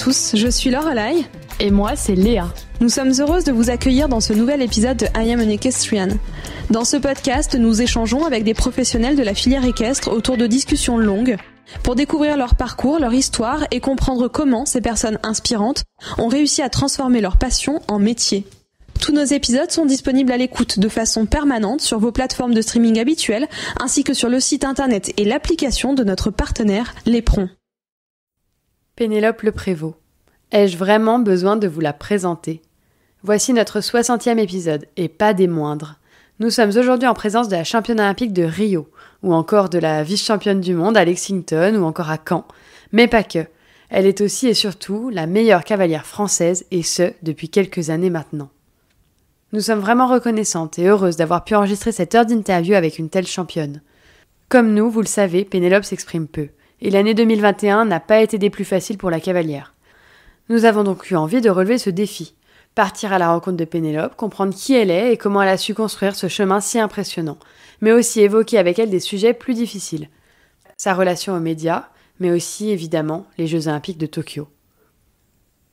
tous, je suis Lorelai. Et moi, c'est Léa. Nous sommes heureuses de vous accueillir dans ce nouvel épisode de I Am an Equestrian. Dans ce podcast, nous échangeons avec des professionnels de la filière équestre autour de discussions longues pour découvrir leur parcours, leur histoire et comprendre comment ces personnes inspirantes ont réussi à transformer leur passion en métier. Tous nos épisodes sont disponibles à l'écoute de façon permanente sur vos plateformes de streaming habituelles ainsi que sur le site internet et l'application de notre partenaire L'éperon. Pénélope Le Prévost. Ai-je vraiment besoin de vous la présenter ? Voici notre 60e épisode, et pas des moindres. Nous sommes aujourd'hui en présence de la championne olympique de Rio, ou encore de la vice-championne du monde à Lexington, ou encore à Caen. Mais pas que. Elle est aussi et surtout la meilleure cavalière française, et ce, depuis quelques années maintenant. Nous sommes vraiment reconnaissantes et heureuses d'avoir pu enregistrer cette heure d'interview avec une telle championne. Comme nous, vous le savez, Pénélope s'exprime peu, et l'année 2021 n'a pas été des plus faciles pour la cavalière. Nous avons donc eu envie de relever ce défi, partir à la rencontre de Pénélope, comprendre qui elle est et comment elle a su construire ce chemin si impressionnant, mais aussi évoquer avec elle des sujets plus difficiles. Sa relation aux médias, mais aussi, évidemment, les Jeux Olympiques de Tokyo.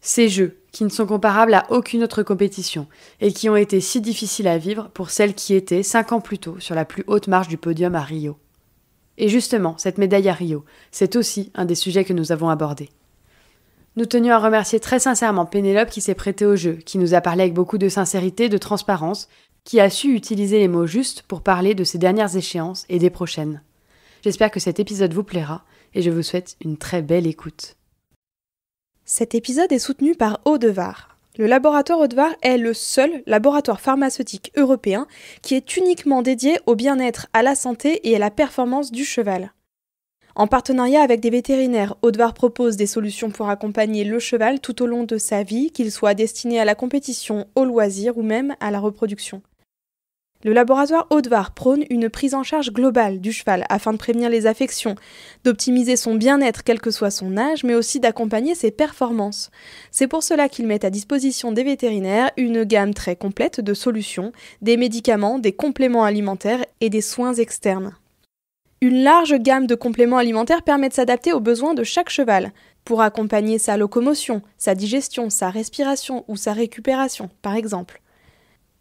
Ces Jeux, qui ne sont comparables à aucune autre compétition, et qui ont été si difficiles à vivre pour celles qui étaient 5 ans plus tôt sur la plus haute marche du podium à Rio. Et justement, cette médaille à Rio, c'est aussi un des sujets que nous avons abordés. Nous tenions à remercier très sincèrement Pénélope qui s'est prêtée au jeu, qui nous a parlé avec beaucoup de sincérité, de transparence, qui a su utiliser les mots justes pour parler de ses dernières échéances et des prochaines. J'espère que cet épisode vous plaira et je vous souhaite une très belle écoute. Cet épisode est soutenu par Audevar. Le laboratoire Audevar est le seul laboratoire pharmaceutique européen qui est uniquement dédié au bien-être, à la santé et à la performance du cheval. En partenariat avec des vétérinaires, Audevar propose des solutions pour accompagner le cheval tout au long de sa vie, qu'il soit destiné à la compétition, au loisir ou même à la reproduction. Le laboratoire Audevar prône une prise en charge globale du cheval afin de prévenir les affections, d'optimiser son bien-être quel que soit son âge, mais aussi d'accompagner ses performances. C'est pour cela qu'il met à disposition des vétérinaires une gamme très complète de solutions, des médicaments, des compléments alimentaires et des soins externes. Une large gamme de compléments alimentaires permet de s'adapter aux besoins de chaque cheval, pour accompagner sa locomotion, sa digestion, sa respiration ou sa récupération, par exemple.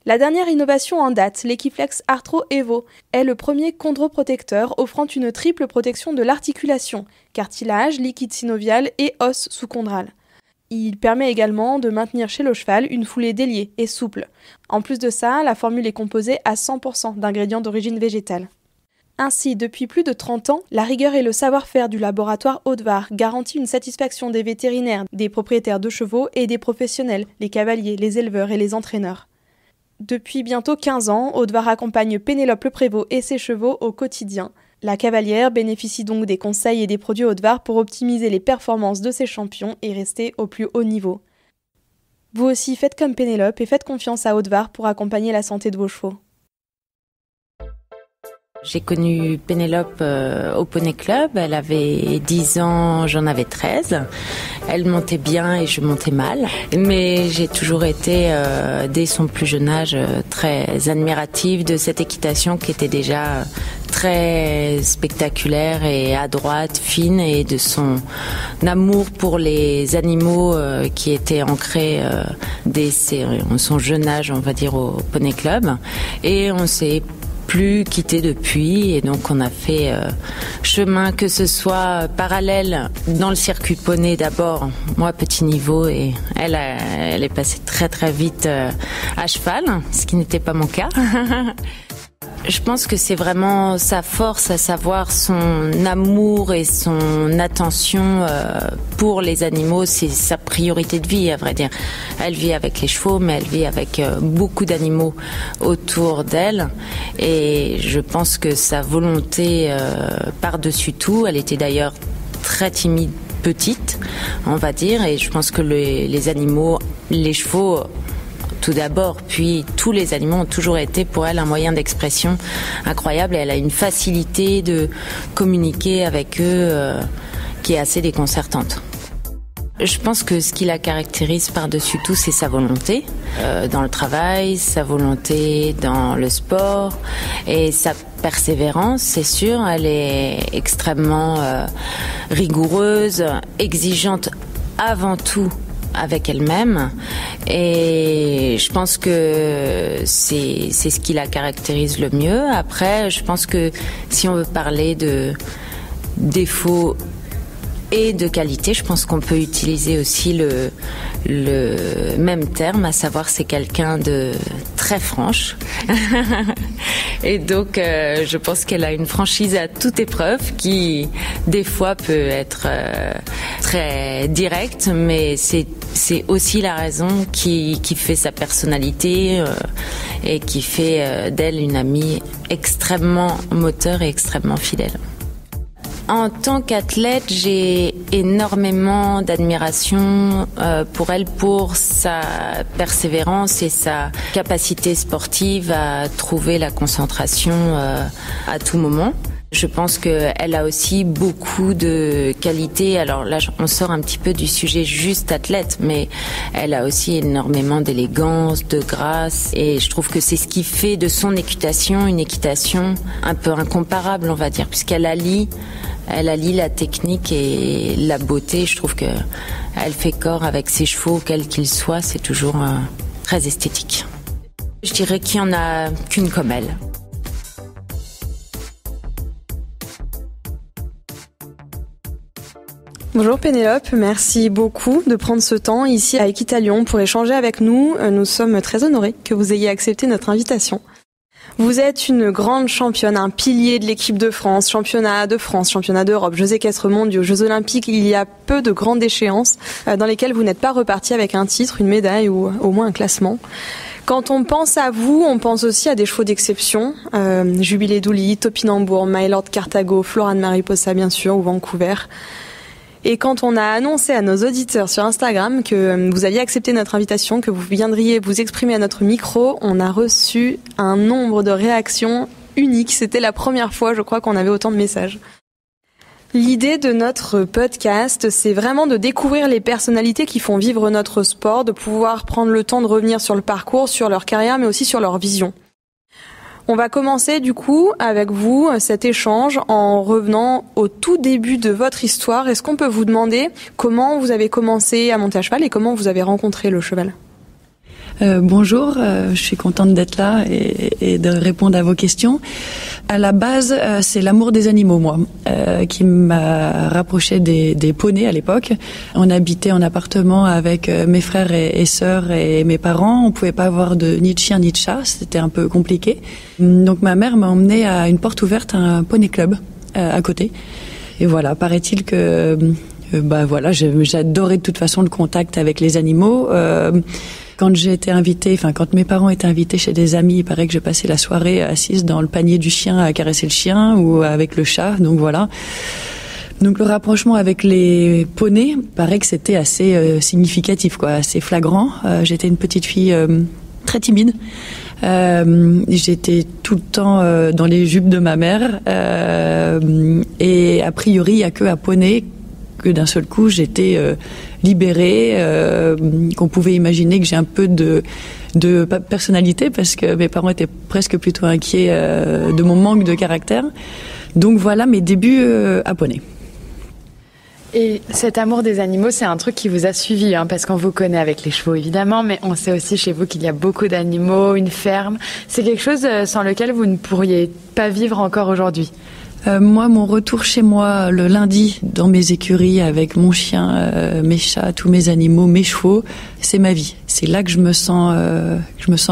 La dernière innovation en date, l'Equiflex Arthro Evo, est le premier chondroprotecteur offrant une triple protection de l'articulation, cartilage, liquide synovial et os sous-chondral. Il permet également de maintenir chez le cheval une foulée déliée et souple. En plus de ça, la formule est composée à 100% d'ingrédients d'origine végétale. Ainsi, depuis plus de 30 ans, la rigueur et le savoir-faire du laboratoire Audevar garantit une satisfaction des vétérinaires, des propriétaires de chevaux et des professionnels, les cavaliers, les éleveurs et les entraîneurs. Depuis bientôt 15 ans, Audevar accompagne Pénélope Le Prévost et ses chevaux au quotidien. La cavalière bénéficie donc des conseils et des produits Audevar pour optimiser les performances de ses champions et rester au plus haut niveau. Vous aussi faites comme Pénélope et faites confiance à Audevar pour accompagner la santé de vos chevaux. J'ai connu Pénélope au Poney Club, elle avait 10 ans, j'en avais 13. Elle montait bien et je montais mal. Mais j'ai toujours été, dès son plus jeune âge, très admirative de cette équitation qui était déjà très spectaculaire et adroite, fine, et de son amour pour les animaux qui était ancré dès son jeune âge, on va dire, au Poney Club. Et on s'est plus quitté depuis, et donc on a fait chemin, que ce soit parallèle dans le circuit poney d'abord, moi petit niveau, et elle est passée très très vite à cheval, ce qui n'était pas mon cas. Je pense que c'est vraiment sa force, à savoir son amour et son attention pour les animaux. C'est sa priorité de vie, à vrai dire. Elle vit avec les chevaux, mais elle vit avec beaucoup d'animaux autour d'elle. Et je pense que sa volonté par-dessus tout, elle était d'ailleurs très timide, petite, on va dire. Et je pense que les animaux, les chevaux, tout d'abord, puis tous les animaux ont toujours été pour elle un moyen d'expression incroyable, et elle a une facilité de communiquer avec eux qui est assez déconcertante. Je pense que ce qui la caractérise par-dessus tout, c'est sa volonté dans le travail, sa volonté dans le sport et sa persévérance, c'est sûr. Elle est extrêmement rigoureuse, exigeante avant tout avec elle-même, et je pense que c'est ce qui la caractérise le mieux. Après, je pense que si on veut parler de défauts et de qualité, je pense qu'on peut utiliser aussi le même terme, à savoir c'est quelqu'un de très franche. Et donc je pense qu'elle a une franchise à toute épreuve qui des fois peut être très directe, mais c'est aussi la raison qui fait sa personnalité et qui fait d'elle une amie extrêmement moteur et extrêmement fidèle. En tant qu'athlète, j'ai énormément d'admiration pour elle, pour sa persévérance et sa capacité sportive à trouver la concentration à tout moment. Je pense qu'elle a aussi beaucoup de qualités. Alors là, on sort un petit peu du sujet juste athlète, mais elle a aussi énormément d'élégance, de grâce. Et je trouve que c'est ce qui fait de son équitation une équitation un peu incomparable, on va dire, puisqu'elle allie la technique et la beauté. Je trouve que elle fait corps avec ses chevaux, quels qu'ils soient. C'est toujours très esthétique. Je dirais qu'il n'y en a qu'une comme elle. Bonjour Pénélope, merci beaucoup de prendre ce temps ici à Équitalion pour échanger avec nous. Nous sommes très honorés que vous ayez accepté notre invitation. Vous êtes une grande championne, un pilier de l'équipe de France, championnat d'Europe, Jeux équestres mondiaux, Jeux olympiques. Il y a peu de grandes échéances dans lesquelles vous n'êtes pas reparti avec un titre, une médaille ou au moins un classement. Quand on pense à vous, on pense aussi à des chevaux d'exception. Jubilé Douli, Topinambour, Mylord Carthago, Florane Mariposa bien sûr, ou Vancouver. Et quand on a annoncé à nos auditeurs sur Instagram que vous aviez accepté notre invitation, que vous viendriez vous exprimer à notre micro, on a reçu un nombre de réactions uniques. C'était la première fois, je crois, qu'on avait autant de messages. L'idée de notre podcast, c'est vraiment de découvrir les personnalités qui font vivre notre sport, de pouvoir prendre le temps de revenir sur le parcours, sur leur carrière, mais aussi sur leur vision. On va commencer du coup avec vous cet échange en revenant au tout début de votre histoire. Est-ce qu'on peut vous demander comment vous avez commencé à monter à cheval et comment vous avez rencontré le cheval ? Bonjour, je suis contente d'être là et de répondre à vos questions. À la base, c'est l'amour des animaux, moi, qui m'a rapproché des poneys à l'époque. On habitait en appartement avec mes frères et sœurs et mes parents. On pouvait pas avoir ni de chien ni de chat, c'était un peu compliqué. Donc ma mère m'a emmenée à une porte ouverte à un poney club à côté. Et voilà, paraît-il que j'adorais de toute façon le contact avec les animaux. Quand mes parents étaient invités chez des amis, il paraît que je passais la soirée assise dans le panier du chien à caresser le chien ou avec le chat. Donc voilà. Donc le rapprochement avec les poneys, il paraît que c'était assez significatif, quoi, assez flagrant. J'étais une petite fille très timide. J'étais tout le temps dans les jupes de ma mère. Et a priori, il y a que à poney que d'un seul coup j'étais libérée, qu'on pouvait imaginer que j'ai un peu de personnalité parce que mes parents étaient presque plutôt inquiets de mon manque de caractère. Donc voilà mes débuts à poney. Et cet amour des animaux, c'est un truc qui vous a suivi, parce qu'on vous connaît avec les chevaux évidemment, mais on sait aussi chez vous qu'il y a beaucoup d'animaux, une ferme. C'est quelque chose sans lequel vous ne pourriez pas vivre encore aujourd'hui. Moi, mon retour chez moi le lundi dans mes écuries avec mon chien, mes chats, tous mes animaux, mes chevaux, c'est ma vie. C'est là que je me sens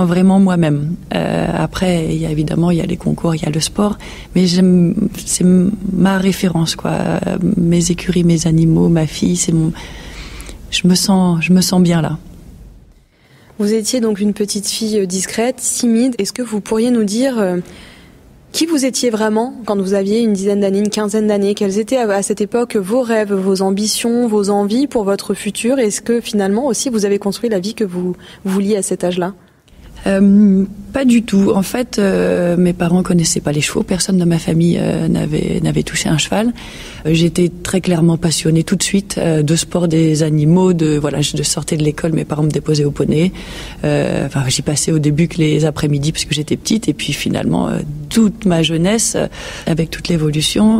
vraiment moi-même. Après, il y a les concours, il y a le sport, mais c'est ma référence, quoi. Mes écuries, mes animaux, ma fille, je me sens bien là. Vous étiez donc une petite fille discrète, timide. Est-ce que vous pourriez nous dire qui vous étiez vraiment quand vous aviez une dizaine d'années, une quinzaine d'années? Quels étaient à cette époque vos rêves, vos ambitions, vos envies pour votre futur? Est-ce que finalement aussi vous avez construit la vie que vous vouliez à cet âge-là? Pas du tout. En fait, mes parents connaissaient pas les chevaux. Personne de ma famille n'avait touché un cheval. J'étais très clairement passionnée tout de suite de sport des animaux. Je sortais de l'école, mes parents me déposaient au poney. J'y passais au début que les après-midi parce que j'étais petite. Et puis finalement, toute ma jeunesse, avec toute l'évolution,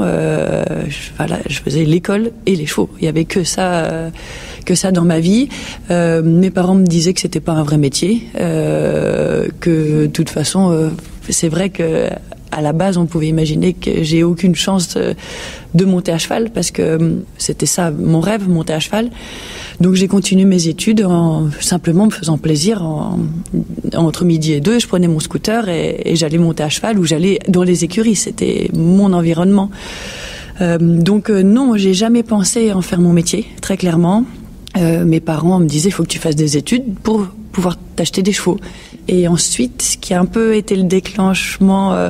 je faisais l'école et les chevaux. Il y avait que ça dans ma vie. Mes parents me disaient que c'était pas un vrai métier, que de toute façon, c'est vrai que à la base, on pouvait imaginer que j'ai aucune chance de monter à cheval parce que c'était ça mon rêve, monter à cheval. Donc j'ai continué mes études simplement me faisant plaisir. Entre midi et 2, je prenais mon scooter et j'allais monter à cheval ou j'allais dans les écuries. C'était mon environnement. Non, j'ai jamais pensé en faire mon métier, très clairement. Mes parents me disaient, il faut que tu fasses des études pour pouvoir t'acheter des chevaux. Et ensuite, ce qui a un peu été le déclenchement,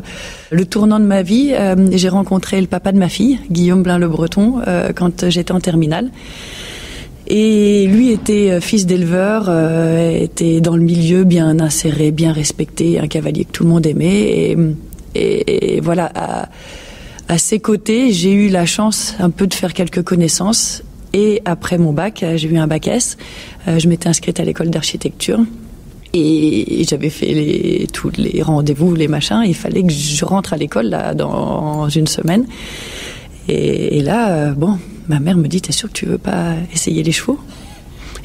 le tournant de ma vie, j'ai rencontré le papa de ma fille, Guillaume Blain-Le Breton, quand j'étais en terminale. Et lui était fils d'éleveur, était dans le milieu, bien inséré, bien respecté, un cavalier que tout le monde aimait. Et voilà, à ses côtés, j'ai eu la chance un peu de faire quelques connaissances. Et après mon bac, j'ai eu un bac S. Je m'étais inscrite à l'école d'architecture. Et j'avais fait tous les rendez-vous, les machins. Il fallait que je rentre à l'école là, dans une semaine. Et là, ma mère me dit, t'es sûre que tu veux pas essayer les chevaux ?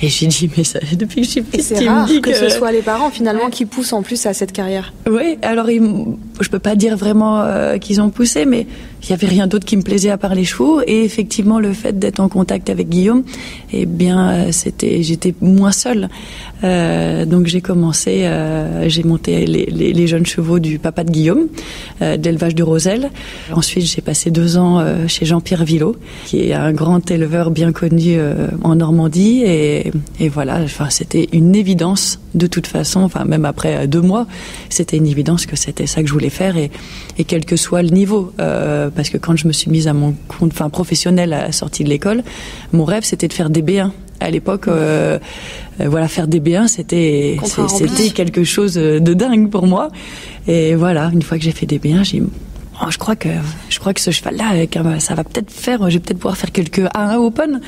Et j'ai dit, mais ça, depuis que je suis petite, c'est rare que ce soit les parents finalement qui poussent en plus à cette carrière. Oui, alors je peux pas dire vraiment qu'ils ont poussé, mais il y avait rien d'autre qui me plaisait à part les chevaux. Et effectivement, le fait d'être en contact avec Guillaume, eh bien, j'étais moins seule. Donc j'ai commencé, j'ai monté les jeunes chevaux du papa de Guillaume, de l'élevage de Roselle. Ensuite, j'ai passé 2 ans chez Jean-Pierre Villot, qui est un grand éleveur bien connu en Normandie. Et voilà, c'était une évidence de toute façon. Même après 2 mois, c'était une évidence que c'était ça que je voulais faire et quel que soit le niveau. Parce que quand je me suis mise à mon compte, professionnel à la sortie de l'école, mon rêve c'était de faire des B1. À l'époque, faire des B1, c'était quelque chose de dingue pour moi. Et voilà, une fois que j'ai fait des B1, j'ai dit, je crois que ce cheval-là, ça va peut-être faire, je vais peut-être pouvoir faire quelques A1 Open.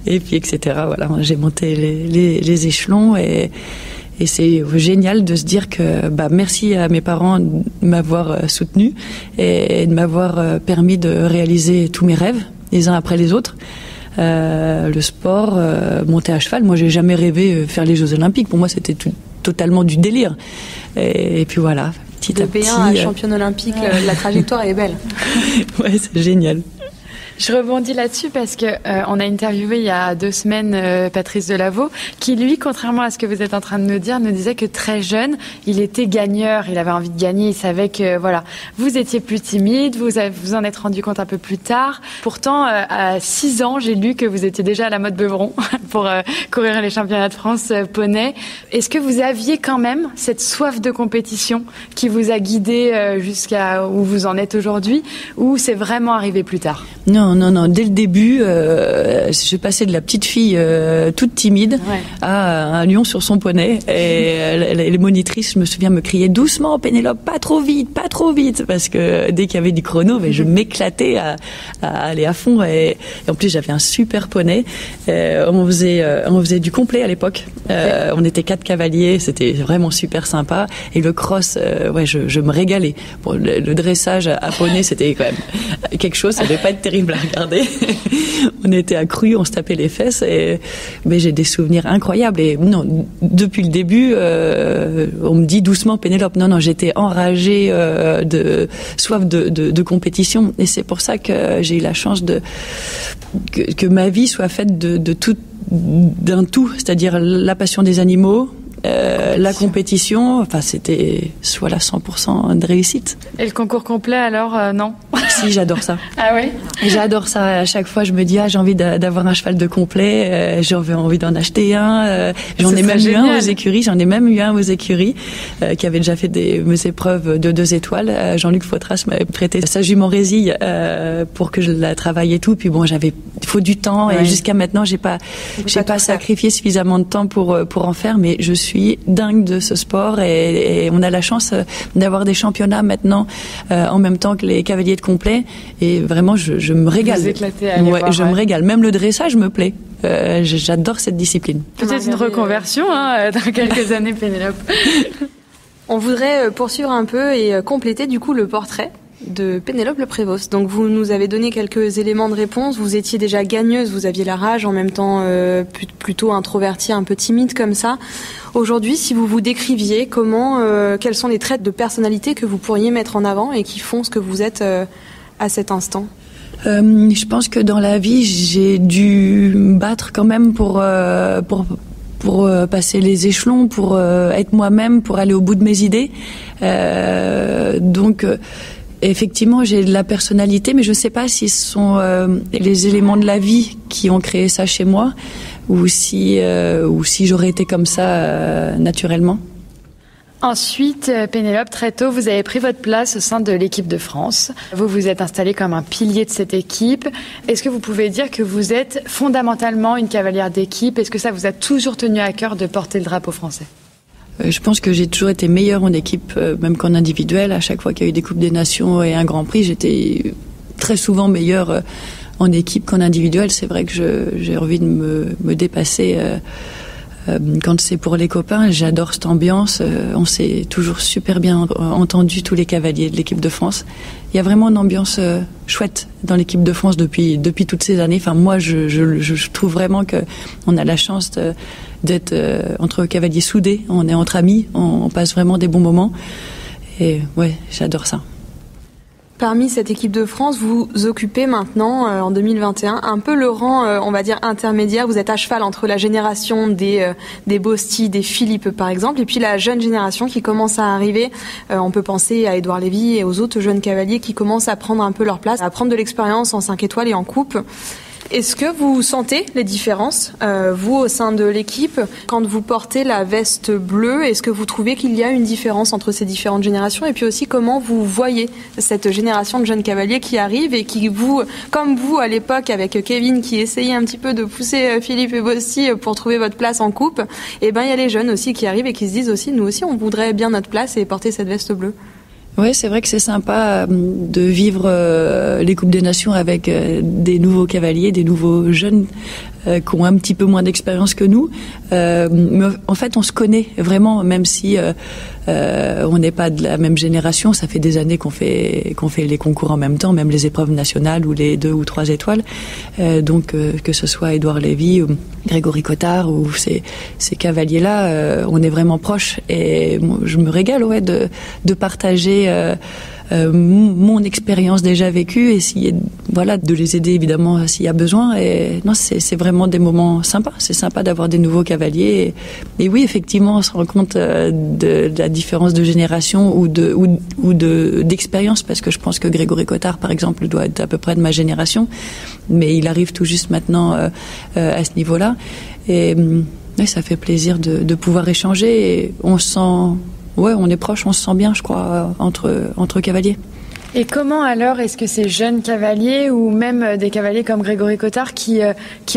Et puis, etc. Voilà, j'ai monté les échelons et c'est génial de se dire que, merci à mes parents de m'avoir soutenu et de m'avoir permis de réaliser tous mes rêves, les uns après les autres. Le sport, monter à cheval. Moi, j'ai jamais rêvé faire les Jeux Olympiques. Pour moi, c'était totalement du délire. Et puis voilà, petit à petit. De B1 à championne olympique, la trajectoire est belle. Ouais, c'est génial. Je rebondis là-dessus parce que on a interviewé il y a 2 semaines Patrice Delaveau qui, lui, contrairement à ce que vous êtes en train de nous dire, nous disait que très jeune, il était gagneur, il avait envie de gagner, il savait que vous étiez plus timide, vous en êtes rendu compte un peu plus tard. Pourtant, à 6 ans, j'ai lu que vous étiez déjà à la mode Beuvron pour courir les championnats de France poney. Est-ce que vous aviez quand même cette soif de compétition qui vous a guidé jusqu'à où vous en êtes aujourd'hui, ou c'est vraiment arrivé plus tard ? Non. Dès le début, je passais de la petite fille toute timide à un lion sur son poney. Et les monitrices, je me souviens, me criaient doucement, Pénélope, pas trop vite, parce que dès qu'il y avait du chrono, je m'éclatais à aller à fond. Et en plus, j'avais un super poney. On faisait du complet à l'époque. On était 4 cavaliers, c'était vraiment super sympa. Et le cross, je me régalais. Bon, le dressage à poney, c'était quand même quelque chose. Ça devait pas être terrible à regarder. On était accrus, on se tapait les fesses. Mais j'ai des souvenirs incroyables. Et non, depuis le début, on me dit doucement Pénélope. Non, j'étais enragée de soif de compétition. Et c'est pour ça que j'ai eu la chance que ma vie soit faite d'un tout, c'est-à-dire la passion des animaux, la compétition, c'était soit la 100% de réussite. Et le concours complet alors, non ? Si, j'adore ça. Ah oui ? J'adore ça. À chaque fois, je me dis j'ai envie d'avoir un cheval de complet. J'avais envie d'en acheter un. J'en ai même eu un aux écuries. Qui avait déjà fait mes épreuves de 2 étoiles. Jean-Luc Fautras m'avait prêté sa jument résille pour que je la travaille et tout. Puis bon, il faut du temps et jusqu'à maintenant, j'ai pas sacrifié suffisamment de temps pour en faire. Mais je suis dingue de ce sport et on a la chance d'avoir des championnats maintenant en même temps que les cavaliers de complet. Et vraiment, je me régale. Vous éclatez à aller voir, je me régale. Même le dressage me plaît. J'adore cette discipline. Peut-être une reconversion dans quelques années, Pénélope. On voudrait poursuivre un peu et compléter du coup le portrait de Pénélope Le Prévost. Donc vous nous avez donné quelques éléments de réponse. Vous étiez déjà gagneuse, vous aviez la rage, en même temps plutôt introvertie, un peu timide comme ça. Aujourd'hui, si vous vous décriviez, quels sont les traits de personnalité que vous pourriez mettre en avant et qui font ce que vous êtes à cet instant? Je pense que dans la vie, j'ai dû me battre quand même pour passer les échelons, pour être moi-même, pour aller au bout de mes idées. Donc, effectivement, j'ai de la personnalité, mais je ne sais pas si ce sont les éléments de la vie qui ont créé ça chez moi, ou si j'aurais été comme ça naturellement. Ensuite, Pénélope, très tôt, vous avez pris votre place au sein de l'équipe de France. Vous vous êtes installée comme un pilier de cette équipe. Est-ce que vous pouvez dire que vous êtes fondamentalement une cavalière d'équipe? Est-ce que ça vous a toujours tenu à cœur de porter le drapeau français? Je pense que j'ai toujours été meilleure en équipe, même qu'en individuel. À chaque fois qu'il y a eu des Coupes des Nations et un Grand Prix, j'étais très souvent meilleure en équipe qu'en individuel. C'est vrai que j'ai envie de me dépasser. Quand c'est pour les copains, j'adore cette ambiance. On s'est toujours super bien entendus, tous les cavaliers de l'équipe de France. Il y a vraiment une ambiance chouette dans l'équipe de France depuis toutes ces années. Enfin, moi, je trouve vraiment que on a la chance d'être entre cavaliers soudés. On est entre amis, on passe vraiment des bons moments. Et ouais, j'adore ça. Parmi cette équipe de France, vous occupez maintenant, en 2021, un peu le rang, on va dire, intermédiaire. Vous êtes à cheval entre la génération des Bosti, des Philippe, par exemple, et puis la jeune génération qui commence à arriver. On peut penser à Édouard Lévy et aux autres jeunes cavaliers qui commencent à prendre un peu leur place, à prendre de l'expérience en 5 étoiles et en coupe. Est-ce que vous sentez les différences, vous, au sein de l'équipe, quand vous portez la veste bleue? Est-ce que vous trouvez qu'il y a une différence entre ces différentes générations? Et puis aussi, comment vous voyez cette génération de jeunes cavaliers qui arrive et qui, comme vous, à l'époque, avec Kevin, qui essayait un petit peu de pousser Philippe et Bosti pour trouver votre place en coupe, et ben, il y a les jeunes aussi qui arrivent et qui se disent aussi, nous aussi, on voudrait bien notre place et porter cette veste bleue. Oui, c'est vrai que c'est sympa de vivre les Coupes des Nations avec des nouveaux cavaliers, des nouveaux jeunes qui ont un petit peu moins d'expérience que nous. Mais en fait, on se connaît vraiment, même si on n'est pas de la même génération. Ça fait des années qu'on fait les concours en même temps, même les épreuves nationales ou les 2 ou 3 étoiles. Donc, que ce soit Édouard Lévy ou Grégory Cotard ou ces cavaliers-là, on est vraiment proches. Et moi, je me régale de partager mon expérience déjà vécue et de les aider évidemment s'il y a besoin. Et non, c'est vraiment des moments sympas. C'est sympa d'avoir des nouveaux cavaliers. Et oui, effectivement, on se rend compte de la différence de génération ou d'expérience, parce que je pense que Grégory Cotard, par exemple, doit être à peu près de ma génération, mais il arrive tout juste maintenant à ce niveau-là. Et ça fait plaisir de pouvoir échanger. Et on se sent... Ouais, on est proches, on se sent bien, je crois, entre cavaliers. Et comment alors est-ce que ces jeunes cavaliers ou même des cavaliers comme Grégory Cotard qui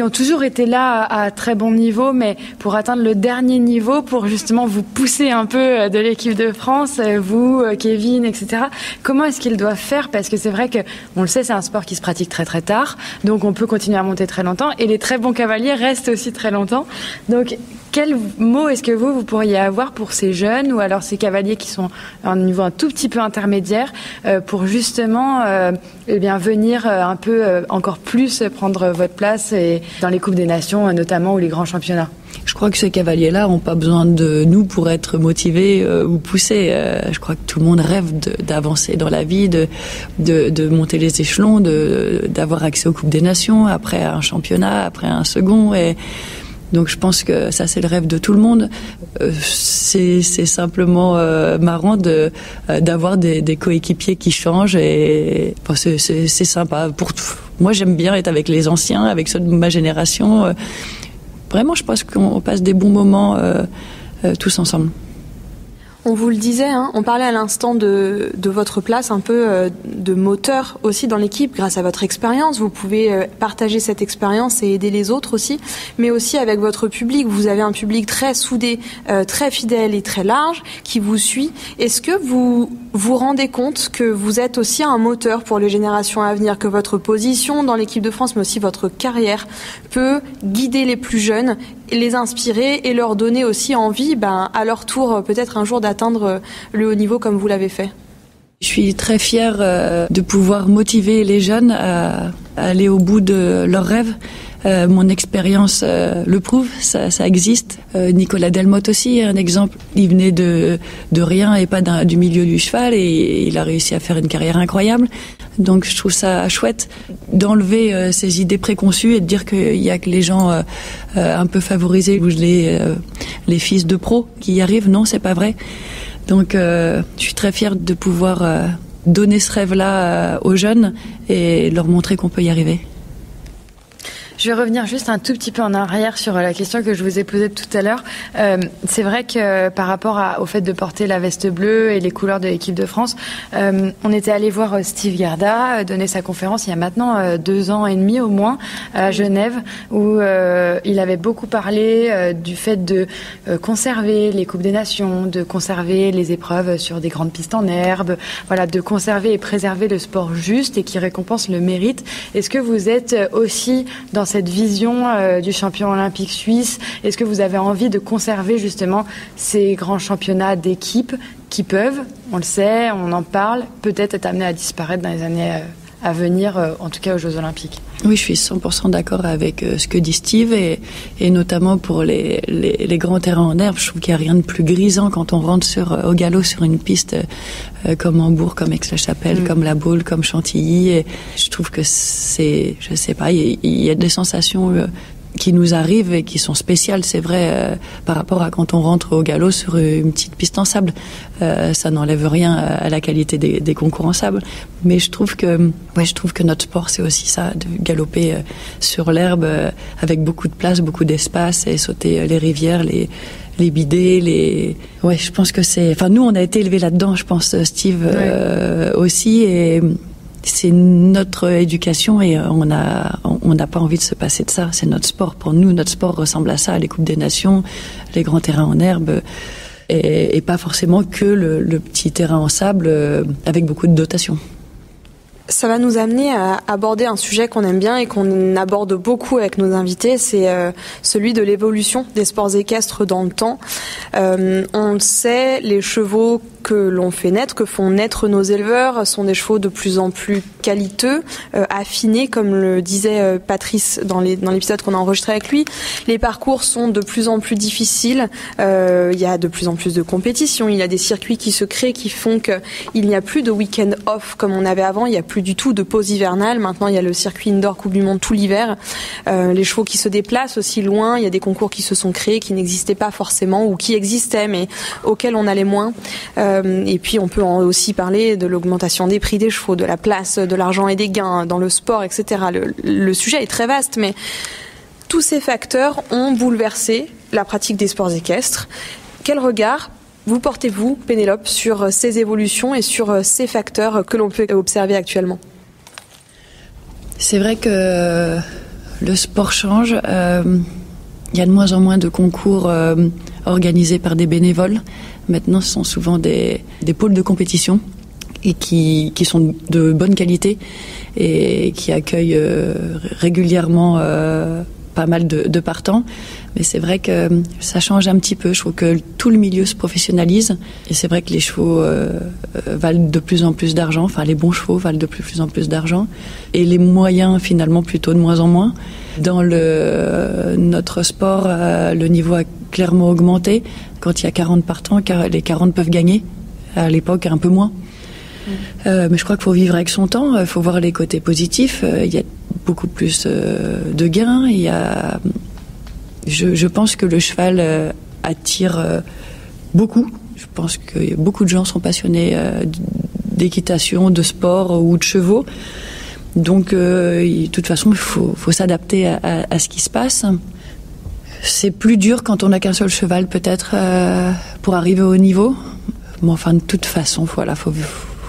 ont toujours été là à très bon niveau, mais pour atteindre le dernier niveau, pour justement vous pousser un peu de l'équipe de France, vous, Kevin, etc. Comment est-ce qu'ils doivent faire? Parce que c'est vrai que, on le sait, c'est un sport qui se pratique très très tard, donc on peut continuer à monter très longtemps et les très bons cavaliers restent aussi très longtemps. Donc quel mot est-ce que vous pourriez avoir pour ces jeunes ou alors ces cavaliers qui sont à un niveau un tout petit peu intermédiaire pour justement venir un peu encore plus prendre votre place et dans les Coupes des Nations notamment ou les grands championnats? Je crois que ces cavaliers-là n'ont pas besoin de nous pour être motivés ou poussés. Je crois que tout le monde rêve d'avancer dans la vie, de monter les échelons, d'avoir accès aux Coupes des Nations, après un championnat, après un second. Et donc je pense que ça, c'est le rêve de tout le monde. C'est simplement marrant d'avoir des coéquipiers qui changent. Et c'est sympa moi j'aime bien être avec les anciens, avec ceux de ma génération. Vraiment, je pense qu'on passe des bons moments tous ensemble. On vous le disait, on parlait à l'instant de votre place un peu de moteur aussi dans l'équipe grâce à votre expérience. Vous pouvez partager cette expérience et aider les autres aussi, mais aussi avec votre public. Vous avez un public très soudé, très fidèle et très large qui vous suit. Est-ce que vous vous rendez compte que vous êtes aussi un moteur pour les générations à venir, que votre position dans l'équipe de France, mais aussi votre carrière, peut guider les plus jeunes, les inspirer et leur donner aussi envie, à leur tour, peut-être un jour d'atteindre le haut niveau comme vous l'avez fait? Je suis très fière de pouvoir motiver les jeunes à aller au bout de leurs rêves. Mon expérience le prouve, ça existe. Nicolas Delmotte aussi, un exemple. Il venait de rien et pas du milieu du cheval et il a réussi à faire une carrière incroyable. Donc je trouve ça chouette d'enlever ces idées préconçues et de dire qu'il y a que les gens un peu favorisés ou les fils de pros qui y arrivent. Non, c'est pas vrai. Donc je suis très fière de pouvoir donner ce rêve-là aux jeunes et leur montrer qu'on peut y arriver. Je vais revenir juste un tout petit peu en arrière sur la question que je vous ai posée tout à l'heure. C'est vrai que par rapport au fait de porter la veste bleue et les couleurs de l'équipe de France, on était allé voir Steve Garda donner sa conférence il y a maintenant 2 ans et demi au moins à Genève, où il avait beaucoup parlé du fait de conserver les Coupes des Nations, de conserver les épreuves sur des grandes pistes en herbe, voilà, de conserver et préserver le sport juste et qui récompense le mérite. Est-ce que vous êtes aussi dans cette vision du champion olympique suisse? Est-ce que vous avez envie de conserver justement ces grands championnats d'équipe qui peuvent, on le sait, on en parle, peut-être être amenés à disparaître dans les années à venir, en tout cas aux Jeux olympiques? Oui, je suis 100% d'accord avec ce que dit Steve et notamment pour les grands terrains en herbe. Je trouve qu'il n'y a rien de plus grisant quand on rentre au galop sur une piste comme Hambourg, comme Aix-la-Chapelle, comme La Baule, comme Chantilly. Et je trouve que c'est, je sais pas, il y a des sensations qui nous arrivent et qui sont spéciales, c'est vrai, par rapport à quand on rentre au galop sur une petite piste en sable. Ça n'enlève rien à la qualité des concours en sable. Mais je trouve que notre sport, c'est aussi ça, de galoper sur l'herbe avec beaucoup de place, beaucoup d'espace et sauter les rivières, les bidets, Ouais, je pense que c'est... Enfin, nous, on a été élevés là-dedans, je pense, Steve aussi, et... C'est notre éducation et on n'a pas envie de se passer de ça. C'est notre sport. Pour nous, notre sport ressemble à ça, les Coupes des Nations, les grands terrains en herbe et pas forcément que le petit terrain en sable avec beaucoup de dotation. Ça va nous amener à aborder un sujet qu'on aime bien et qu'on aborde beaucoup avec nos invités, c'est celui de l'évolution des sports équestres dans le temps. On le sait, les chevaux que l'on fait naître, que font naître nos éleveurs, sont des chevaux de plus en plus qualiteux, affinés, comme le disait Patrice dans l'épisode qu'on a enregistré avec lui. Les parcours sont de plus en plus difficiles, il y a de plus en plus de compétitions, il y a des circuits qui se créent qui font qu'il n'y a plus de week-end off comme on avait avant, il n'y a plus du tout de pause hivernale. Maintenant, il y a le circuit indoor Coupe du Monde tout l'hiver. Les chevaux qui se déplacent aussi loin, il y a des concours qui se sont créés, qui n'existaient pas forcément ou qui existaient mais auxquels on allait moins. Et puis on peut aussi parler de l'augmentation des prix des chevaux, de la place, de l'argent et des gains dans le sport, etc. Le sujet est très vaste, mais tous ces facteurs ont bouleversé la pratique des sports équestres. Quel regard vous portez-vous, Pénélope, sur ces évolutions et sur ces facteurs que l'on peut observer actuellement? C'est vrai que le sport change. Il y a de moins en moins de concours organisés par des bénévoles. Maintenant, ce sont souvent des pôles de compétition et qui sont de bonne qualité et qui accueillent régulièrement pas mal de partants. Mais c'est vrai que ça change un petit peu. Je trouve que tout le milieu se professionnalise. Et c'est vrai que les chevaux valent de plus en plus d'argent. Enfin, les bons chevaux valent de plus en plus d'argent. Et les moyens, finalement, plutôt de moins en moins. Dans notre sport, le niveau a clairement augmenté. Quand il y a 40 partants, les 40 peuvent gagner. À l'époque, un peu moins. Mais je crois qu'il faut vivre avec son temps. Il faut voir les côtés positifs. Il y a beaucoup plus de gains. Il y a... Je pense que le cheval attire beaucoup. Je pense que beaucoup de gens sont passionnés d'équitation, de sport ou de chevaux. Donc, de toute façon, il faut s'adapter à ce qui se passe. C'est plus dur quand on n'a qu'un seul cheval, peut-être, pour arriver au haut niveau. Mais enfin, de toute façon, voilà, faut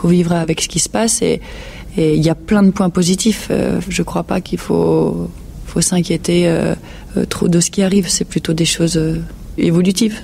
vivre avec ce qui se passe. Et il y a plein de points positifs. Je ne crois pas qu'il faut s'inquiéter trop de ce qui arrive. C'est plutôt des choses évolutives.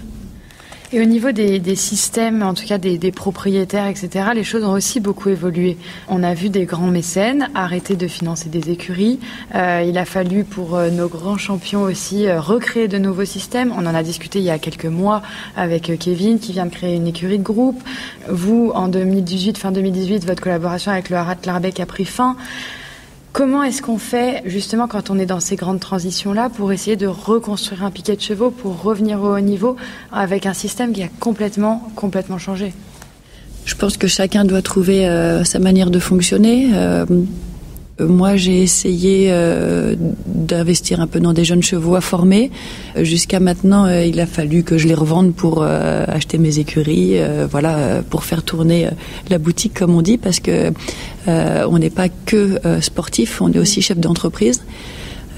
Et au niveau des systèmes, en tout cas des propriétaires, etc., les choses ont aussi beaucoup évolué. On a vu des grands mécènes arrêter de financer des écuries. Il a fallu pour nos grands champions aussi recréer de nouveaux systèmes. On en a discuté il y a quelques mois avec Kevin qui vient de créer une écurie de groupe. Vous, en 2018, fin 2018, votre collaboration avec le Harat Larbec a pris fin. Comment est-ce qu'on fait, justement, quand on est dans ces grandes transitions-là, pour essayer de reconstruire un piquet de chevaux, pour revenir au haut niveau, avec un système qui a complètement changé ? Je pense que chacun doit trouver sa manière de fonctionner. Moi, j'ai essayé d'investir un peu dans des jeunes chevaux à former. Jusqu'à maintenant, il a fallu que je les revende pour acheter mes écuries, pour faire tourner la boutique, comme on dit, parce que on n'est pas que sportif, on est aussi chef d'entreprise.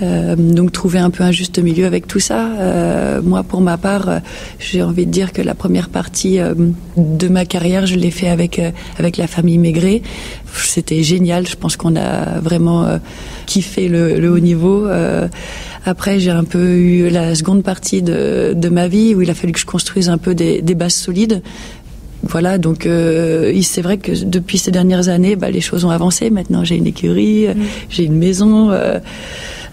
Donc trouver un peu un juste milieu avec tout ça. Moi, pour ma part, j'ai envie de dire que la première partie de ma carrière, je l'ai fait avec la famille Maigret. C'était génial. Je pense qu'on a vraiment kiffé le haut niveau. Après, j'ai un peu eu la seconde partie de ma vie où il a fallu que je construise un peu des bases solides. Voilà, donc c'est vrai que depuis ces dernières années, les choses ont avancé. Maintenant, j'ai une écurie, j'ai une maison.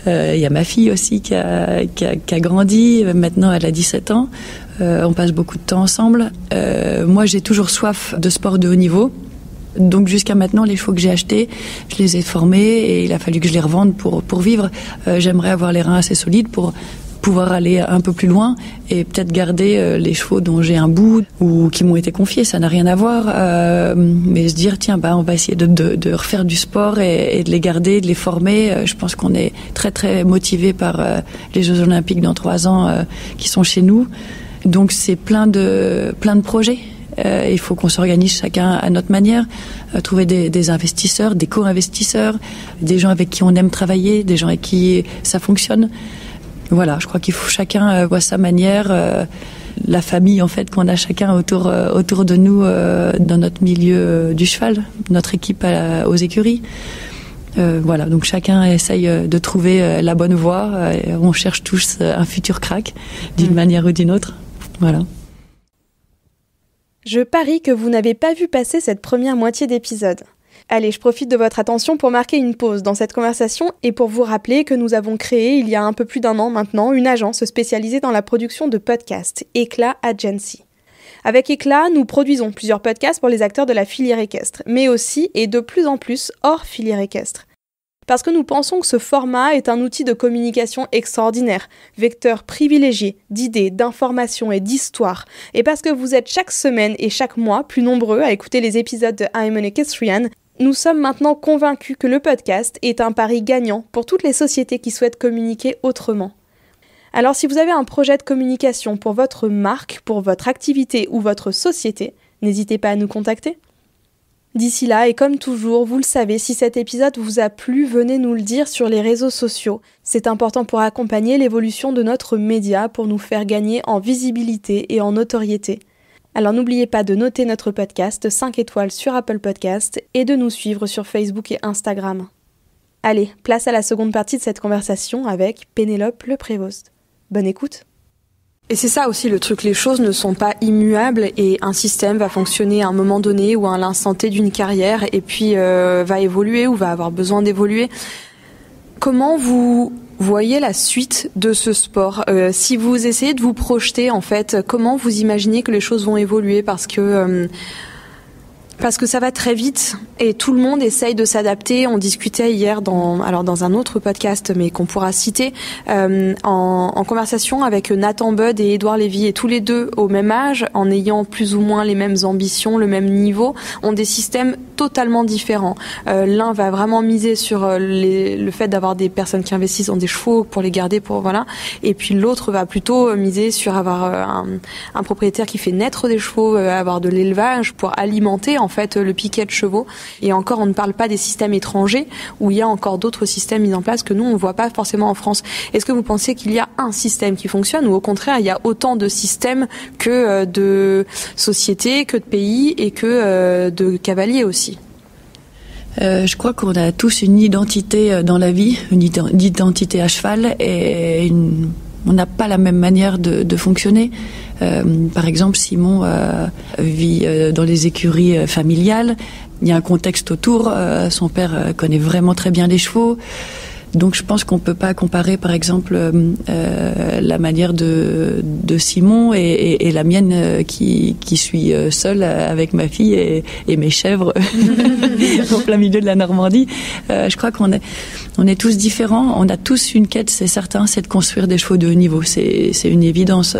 Il y a ma fille aussi qui a grandi. Maintenant, elle a 17 ans. On passe beaucoup de temps ensemble. Moi, j'ai toujours soif de sport de haut niveau. Donc, jusqu'à maintenant, les chevaux que j'ai achetés, je les ai formés et il a fallu que je les revende pour vivre. J'aimerais avoir les reins assez solides pour pouvoir aller un peu plus loin et peut-être garder les chevaux dont j'ai un bout ou qui m'ont été confiés, ça n'a rien à voir, mais se dire tiens on va essayer de refaire du sport et de les garder, de les former. Je pense qu'on est très très motivés par les Jeux Olympiques dans 3 ans qui sont chez nous, donc c'est plein de projets. Il faut qu'on s'organise chacun à notre manière, trouver des investisseurs, des co-investisseurs, des gens avec qui on aime travailler, des gens avec qui ça fonctionne. Voilà, je crois qu'il faut chacun voit sa manière, la famille en fait qu'on a chacun autour de nous dans notre milieu du cheval, notre équipe aux écuries. Voilà, donc chacun essaye de trouver la bonne voie. On cherche tous un futur crack d'une manière ou d'une autre. Voilà. Je parie que vous n'avez pas vu passer cette première moitié d'épisode. Allez, je profite de votre attention pour marquer une pause dans cette conversation et pour vous rappeler que nous avons créé, il y a un peu plus d'1 an maintenant, une agence spécialisée dans la production de podcasts, Éclat Agency. Avec Éclat, nous produisons plusieurs podcasts pour les acteurs de la filière équestre, mais aussi, et de plus en plus, hors filière équestre. Parce que nous pensons que ce format est un outil de communication extraordinaire, vecteur privilégié d'idées, d'informations et d'histoires, et parce que vous êtes chaque semaine et chaque mois plus nombreux à écouter les épisodes de I'm an Equestrian, nous sommes maintenant convaincus que le podcast est un pari gagnant pour toutes les sociétés qui souhaitent communiquer autrement. Alors si vous avez un projet de communication pour votre marque, pour votre activité ou votre société, n'hésitez pas à nous contacter. D'ici là, et comme toujours, vous le savez, si cet épisode vous a plu, venez nous le dire sur les réseaux sociaux. C'est important pour accompagner l'évolution de notre média, pour nous faire gagner en visibilité et en notoriété. Alors n'oubliez pas de noter notre podcast 5 étoiles sur Apple Podcast et de nous suivre sur Facebook et Instagram. Allez, place à la seconde partie de cette conversation avec Pénélope Le Prévost. Bonne écoute. Et c'est ça aussi le truc, les choses ne sont pas immuables et un système va fonctionner à un moment donné ou à l'instant T d'une carrière et puis va évoluer ou va avoir besoin d'évoluer. Comment vous voyez la suite de ce sport ? Si vous essayez de vous projeter, en fait, comment vous imaginez que les choses vont évoluer ? Parce que ça va très vite et tout le monde essaye de s'adapter. On discutait hier dans un autre podcast, mais qu'on pourra citer, en conversation avec Nathan Budd et Édouard Lévy, et tous les deux au même âge, en ayant plus ou moins les mêmes ambitions, le même niveau, ont des systèmes totalement différents. L'un va vraiment miser sur le fait d'avoir des personnes qui investissent dans des chevaux pour les garder, et puis l'autre va plutôt miser sur avoir un propriétaire qui fait naître des chevaux, avoir de l'élevage pour alimenter en fait le piquet de chevaux. Et encore, on ne parle pas des systèmes étrangers où il y a encore d'autres systèmes mis en place que nous, on ne voit pas forcément en France. Est-ce que vous pensez qu'il y a un système qui fonctionne ou au contraire, il y a autant de systèmes que de sociétés, que de pays et que de cavaliers aussi? Je crois qu'on a tous une identité dans la vie, une identité à cheval, et on n'a pas la même manière de fonctionner. Par exemple, Simon vit dans les écuries familiales. Il y a un contexte autour. Son père connaît vraiment très bien les chevaux. Donc je pense qu'on peut pas comparer, par exemple, la manière de Simon et la mienne qui suis seule avec ma fille et mes chèvres en plein milieu de la Normandie. Je crois qu'on est tous différents. On a tous une quête, c'est certain, c'est de construire des chevaux de haut niveau. C'est une évidence.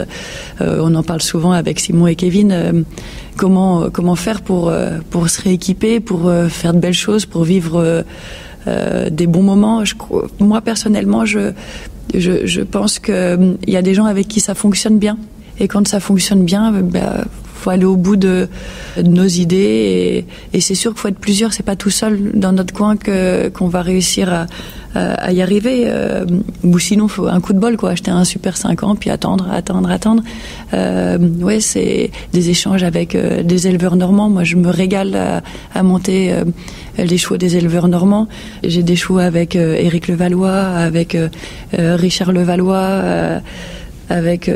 On en parle souvent avec Simon et Kevin. Comment faire pour se rééquiper, pour faire de belles choses, pour vivre des bons moments. Moi personnellement, je pense que il y a des gens avec qui ça fonctionne bien, et quand ça fonctionne bien, faut aller au bout de nos idées, et c'est sûr qu'il faut être plusieurs. C'est pas tout seul dans notre coin qu'on va réussir à y arriver, ou sinon faut un coup de bol, quoi, acheter un Super 5 ans puis attendre. Ouais, c'est des échanges avec des éleveurs normands. Moi je me régale à monter les chevaux des éleveurs normands. J'ai des chevaux avec Éric Levallois, avec Richard Levallois, avec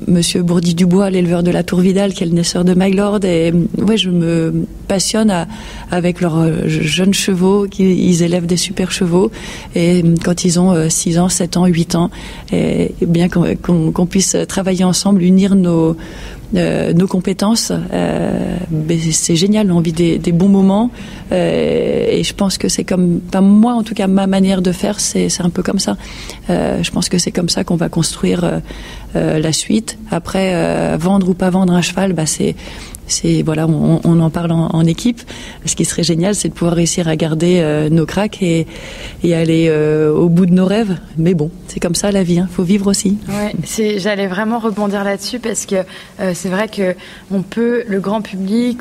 Monsieur Bourdi-Dubois, l'éleveur de la Tour Vidal, qui est le naisseur de My Lord. Et ouais, je me passionne avec leurs jeunes chevaux, ils élèvent des super chevaux. Et quand ils ont 6 ans, 7 ans, 8 ans, et bien qu'on puisse travailler ensemble, unir nos compétences, c'est génial. On vit des bons moments, et je pense que c'est comme, enfin, moi en tout cas, ma manière de faire, c'est un peu comme ça. Je pense que c'est comme ça qu'on va construire la suite. Après, vendre ou pas vendre un cheval, voilà, on en parle en équipe. Ce qui serait génial, c'est de pouvoir réussir à garder nos cracks et aller au bout de nos rêves. Mais bon, c'est comme ça la vie, hein. Faut vivre aussi. Ouais, j'allais vraiment rebondir là-dessus parce que c'est vrai que le grand public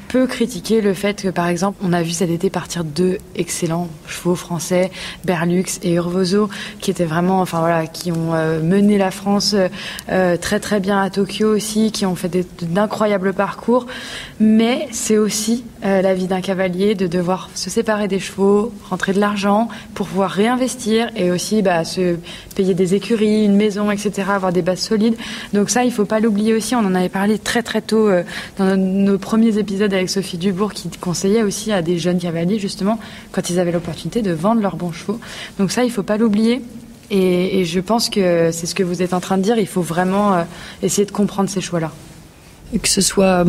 peut critiquer le fait que, par exemple, on a vu cet été partir 2 excellents chevaux français, Berlux et Urvoso, qui étaient vraiment, enfin voilà, qui ont mené la France très très bien à Tokyo aussi, qui ont fait d'incroyables parcours. Mais c'est aussi la vie d'un cavalier de devoir se séparer des chevaux, rentrer de l'argent pour pouvoir réinvestir et aussi se payer des écuries, une maison, etc., avoir des bases solides. Donc ça, il faut pas l'oublier aussi. On en avait parlé très très tôt dans nos premiers épisodes avec Sophie Dubourg, qui conseillait aussi à des jeunes cavaliers, justement, quand ils avaient l'opportunité, de vendre leurs bons chevaux. Donc ça, il faut pas l'oublier. Et je pense que c'est ce que vous êtes en train de dire. Il faut vraiment essayer de comprendre ces choix-là. Que ce soit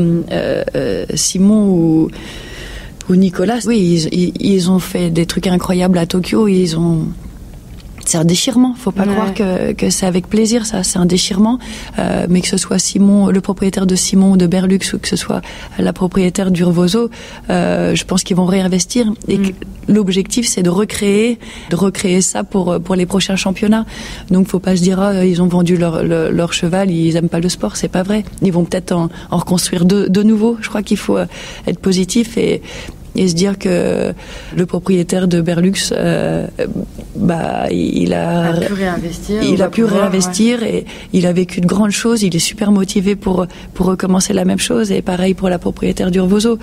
Simon ou Nicolas, oui, ils ont fait des trucs incroyables à Tokyo. C'est un déchirement. Faut pas croire que c'est avec plaisir. Ça, c'est un déchirement. Mais que ce soit Simon, le propriétaire de Simon ou de Berlux, ou que ce soit la propriétaire d'Urvoso, je pense qu'ils vont réinvestir. Et que l'objectif, c'est de recréer ça pour les prochains championnats. Donc, faut pas se dire, ils ont vendu leur cheval, ils aiment pas le sport. C'est pas vrai. Ils vont peut-être en reconstruire de nouveau. Je crois qu'il faut être positif et se dire que le propriétaire de Berlux, il a pu réinvestir et il a vécu de grandes choses. Il est super motivé pour recommencer la même chose. Et pareil pour la propriétaire d'Urvoso.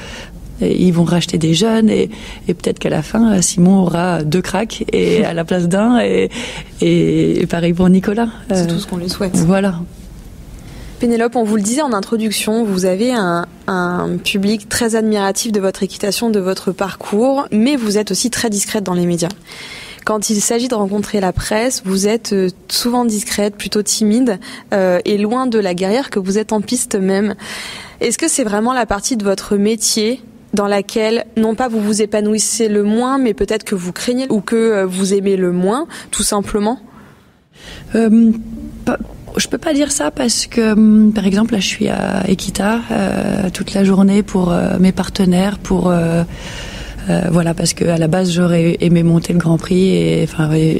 Ils vont racheter des jeunes et peut-être qu'à la fin, Simon aura 2 cracks et à la place d'un et pareil pour Nicolas. C'est tout ce qu'on lui souhaite. Voilà. Pénélope, on vous le disait en introduction, vous avez un public très admiratif de votre équitation, de votre parcours, mais vous êtes aussi très discrète dans les médias. Quand il s'agit de rencontrer la presse, vous êtes souvent discrète, plutôt timide, et loin de la guerrière que vous êtes en piste même. Est-ce que c'est vraiment la partie de votre métier dans laquelle, non pas vous vous épanouissez le moins, mais peut-être que vous craignez ou que vous aimez le moins, tout simplement? Je peux pas dire ça parce que, par exemple, là, je suis à Equita toute la journée pour mes partenaires, voilà, parce que à la base, j'aurais aimé monter le Grand Prix et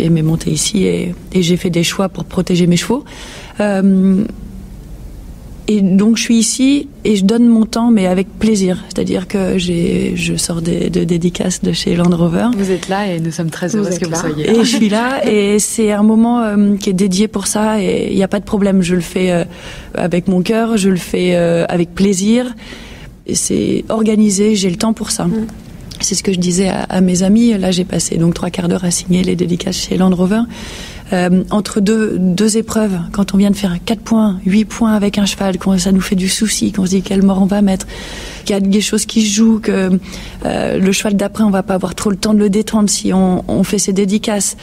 aimé monter ici et j'ai fait des choix pour protéger mes chevaux. Et donc je suis ici et je donne mon temps, mais avec plaisir. C'est-à-dire que je sors de dédicaces de chez Land Rover. Vous êtes là et nous sommes très heureux que vous soyez là. Et je suis là et c'est un moment qui est dédié pour ça et il n'y a pas de problème. Je le fais avec mon cœur, je le fais avec plaisir. Et c'est organisé, j'ai le temps pour ça. C'est ce que je disais à mes amis. Là, j'ai passé donc 3/4 d'heure à signer les dédicaces chez Land Rover. Entre deux épreuves, quand on vient de faire 4 points, 8 points avec un cheval, quand ça nous fait du souci, qu'on se dit quel mort on va mettre, qu'il y a des choses qui se jouent, que le cheval d'après, on va pas avoir trop le temps de le détendre si on fait ses dédicaces.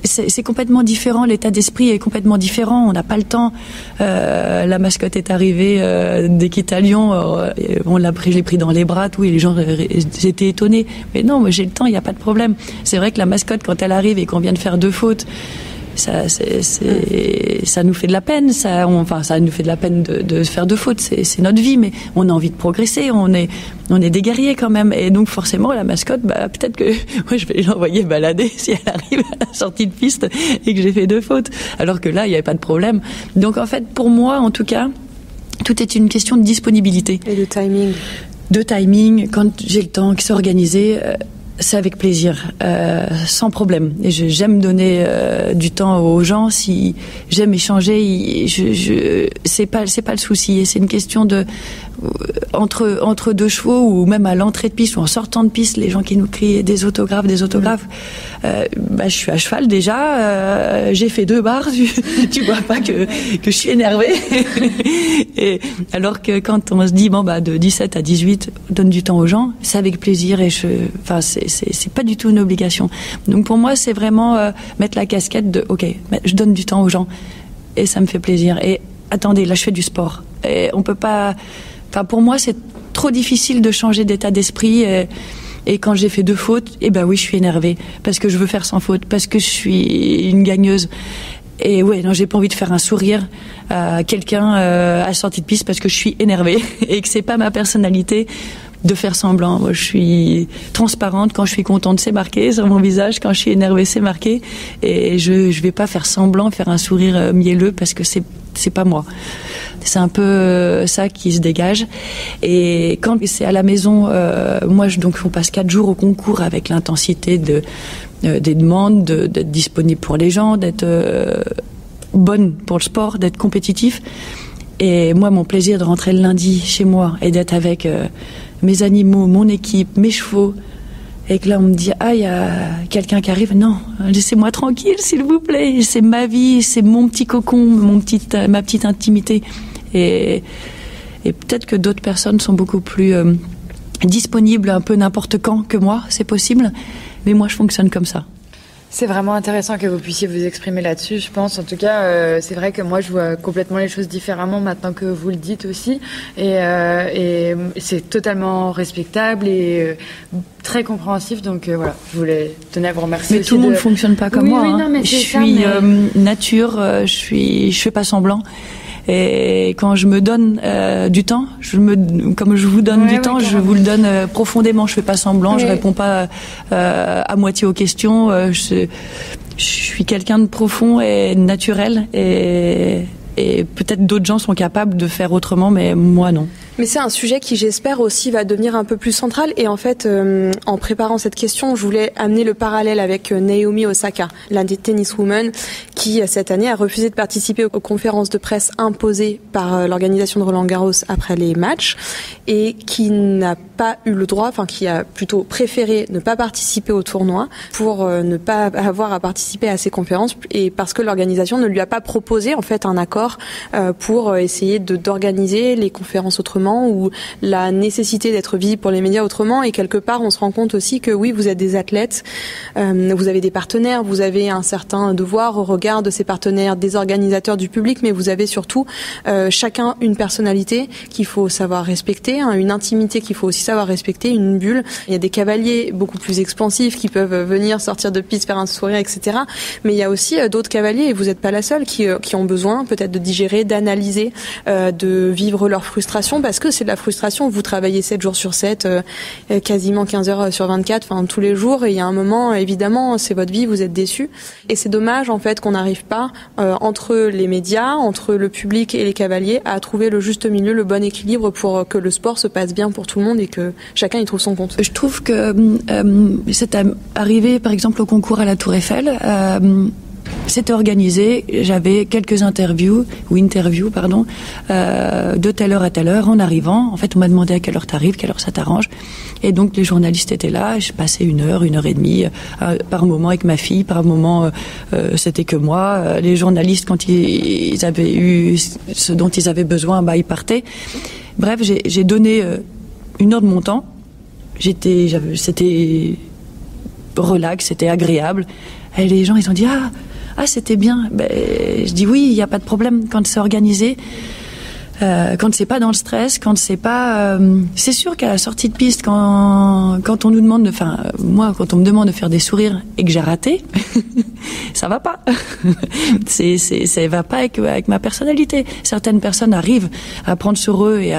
C'est complètement différent, l'état d'esprit est complètement différent, on n'a pas le temps. La mascotte est arrivée d'Equita Lyon, je l'ai pris dans les bras, tout, et les gens étaient étonnés. Mais non, moi j'ai le temps, il n'y a pas de problème. C'est vrai que la mascotte, quand elle arrive et qu'on vient de faire 2 fautes, ça nous fait de la peine, ça nous fait de la peine de faire 2 fautes, c'est notre vie, mais on a envie de progresser, on est des guerriers quand même, et donc forcément la mascotte, peut-être que moi je vais l'envoyer balader si elle arrive à la sortie de piste et que j'ai fait 2 fautes, alors que là il n'y avait pas de problème. Donc en fait pour moi en tout cas, tout est une question de disponibilité. Et de timing. De timing, quand j'ai le temps, que c'est organisé. C'est avec plaisir, sans problème. Et j'aime donner du temps aux gens. Si j'aime échanger, c'est pas le souci. Et c'est une question de entre 2 chevaux ou même à l'entrée de piste ou en sortant de piste, les gens qui nous crient des autographes. Je suis à cheval déjà. J'ai fait 2 barres. Tu vois pas que je suis énervée. Et alors que quand on se dit de 17 à 18, on donne du temps aux gens, c'est avec plaisir et c'est pas du tout une obligation. Donc pour moi, c'est vraiment mettre la casquette de OK, je donne du temps aux gens et ça me fait plaisir. Et attendez, là je fais du sport et on peut pas. Enfin pour moi, c'est trop difficile de changer d'état d'esprit. Et quand j'ai fait 2 fautes, oui, je suis énervée parce que je veux faire sans faute, parce que je suis une gagneuse. Et j'ai pas envie de faire un sourire à quelqu'un à la sortie de piste parce que je suis énervée et que c'est pas ma personnalité de faire semblant. Moi, je suis transparente. Quand je suis contente, c'est marqué sur mon visage. Quand je suis énervée, c'est marqué. Et je vais pas faire semblant, faire un sourire mielleux parce que c'est pas moi. C'est un peu ça qui se dégage. Et quand c'est à la maison, donc on passe 4 jours au concours avec l'intensité des demandes, d'être disponible pour les gens, d'être bonne pour le sport, d'être compétitif. Et moi, mon plaisir de rentrer le lundi chez moi et d'être avec mes animaux, mon équipe, mes chevaux, et que là on me dit il y a quelqu'un qui arrive, non, laissez-moi tranquille s'il vous plaît, c'est ma vie, c'est mon petit cocon, ma petite intimité. Et peut-être que d'autres personnes sont beaucoup plus disponibles un peu n'importe quand que moi, c'est possible, mais moi je fonctionne comme ça. C'est vraiment intéressant que vous puissiez vous exprimer là-dessus, je pense. En tout cas, c'est vrai que moi, je vois complètement les choses différemment maintenant que vous le dites aussi. Et c'est totalement respectable et très compréhensif. Donc voilà, je voulais tenir à vous remercier. Mais tout le monde ne fonctionne pas comme moi. Oui, non, mais je suis nature, je fais pas semblant. Et quand je me donne du temps, comme je vous donne du temps, je vous le donne profondément. Je fais pas semblant, je réponds pas à moitié aux questions. Je suis quelqu'un de profond et naturel. Et peut-être d'autres gens sont capables de faire autrement, mais moi non. Mais c'est un sujet qui, j'espère, aussi va devenir un peu plus central. Et en fait, en préparant cette question, je voulais amener le parallèle avec Naomi Osaka, l'un des tenniswomen, qui, cette année, a refusé de participer aux conférences de presse imposées par l'organisation de Roland-Garros après les matchs, et qui n'a pas eu le droit, qui a plutôt préféré ne pas participer au tournoi pour ne pas avoir à participer à ces conférences, et parce que l'organisation ne lui a pas proposé, en fait, un accord pour essayer d'organiser les conférences autrement, ou la nécessité d'être visible pour les médias autrement. Et quelque part, on se rend compte aussi que oui, vous êtes des athlètes, vous avez des partenaires, vous avez un certain devoir au regard de ces partenaires, des organisateurs, du public, mais vous avez surtout chacun une personnalité qu'il faut savoir respecter, une intimité qu'il faut aussi savoir respecter, une bulle. Il y a des cavaliers beaucoup plus expansifs qui peuvent venir sortir de piste, faire un sourire, etc. Mais il y a aussi d'autres cavaliers, et vous n'êtes pas la seule, qui ont besoin peut-être de digérer, d'analyser, de vivre leur frustration, parce parce que c'est de la frustration. Vous travaillez 7 jours sur 7, quasiment 15 heures sur 24, enfin tous les jours, et il y a un moment, évidemment, c'est votre vie, vous êtes déçus. Et c'est dommage en fait qu'on n'arrive pas entre les médias, entre le public et les cavaliers, à trouver le juste milieu, le bon équilibre pour que le sport se passe bien pour tout le monde et que chacun y trouve son compte. Je trouve que c'est arrivé par exemple au concours à la Tour Eiffel. C'était organisé, j'avais quelques interviews, de telle heure à telle heure. En arrivant, en fait, on m'a demandé à quelle heure t'arrives, quelle heure ça t'arrange. Et donc, les journalistes étaient là. Je passais 1 heure et demie, par moment avec ma fille, par moment, c'était que moi. Les journalistes, quand ils avaient eu ce dont ils avaient besoin, ils partaient. Bref, j'ai donné 1 heure de mon temps. C'était relax, c'était agréable. Et les gens, ils ont dit ah c'était bien. Je dis oui, il n'y a pas de problème quand c'est organisé, quand c'est pas dans le stress, quand c'est pas. C'est sûr qu'à la sortie de piste, quand on nous demande quand on me demande de faire des sourires et que j'ai raté, ça va pas. Ça va pas avec ma personnalité. Certaines personnes arrivent à prendre sur eux et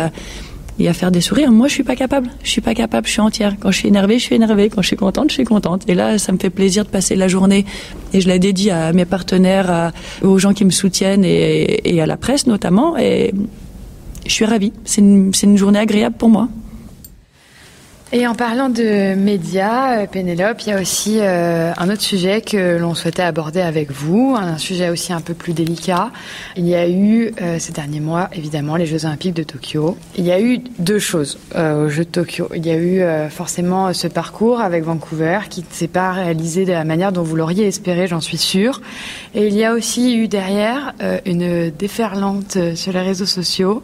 à faire des sourires. Moi, je suis pas capable. Je suis entière. Quand je suis énervée, je suis énervée. Quand je suis contente, je suis contente. Et là, ça me fait plaisir de passer la journée. Et je la dédie à mes partenaires, aux gens qui me soutiennent et à la presse notamment. Et je suis ravie. C'est une journée agréable pour moi. Et en parlant de médias, Pénélope, il y a aussi un autre sujet que l'on souhaitait aborder avec vous, un sujet aussi un peu plus délicat. Il y a eu ces derniers mois, évidemment, les Jeux Olympiques de Tokyo. Il y a eu 2 choses aux Jeux de Tokyo. Il y a eu forcément ce parcours avec Vancouver qui ne s'est pas réalisé de la manière dont vous l'auriez espéré, j'en suis sûre. Et il y a aussi eu derrière une déferlante sur les réseaux sociaux.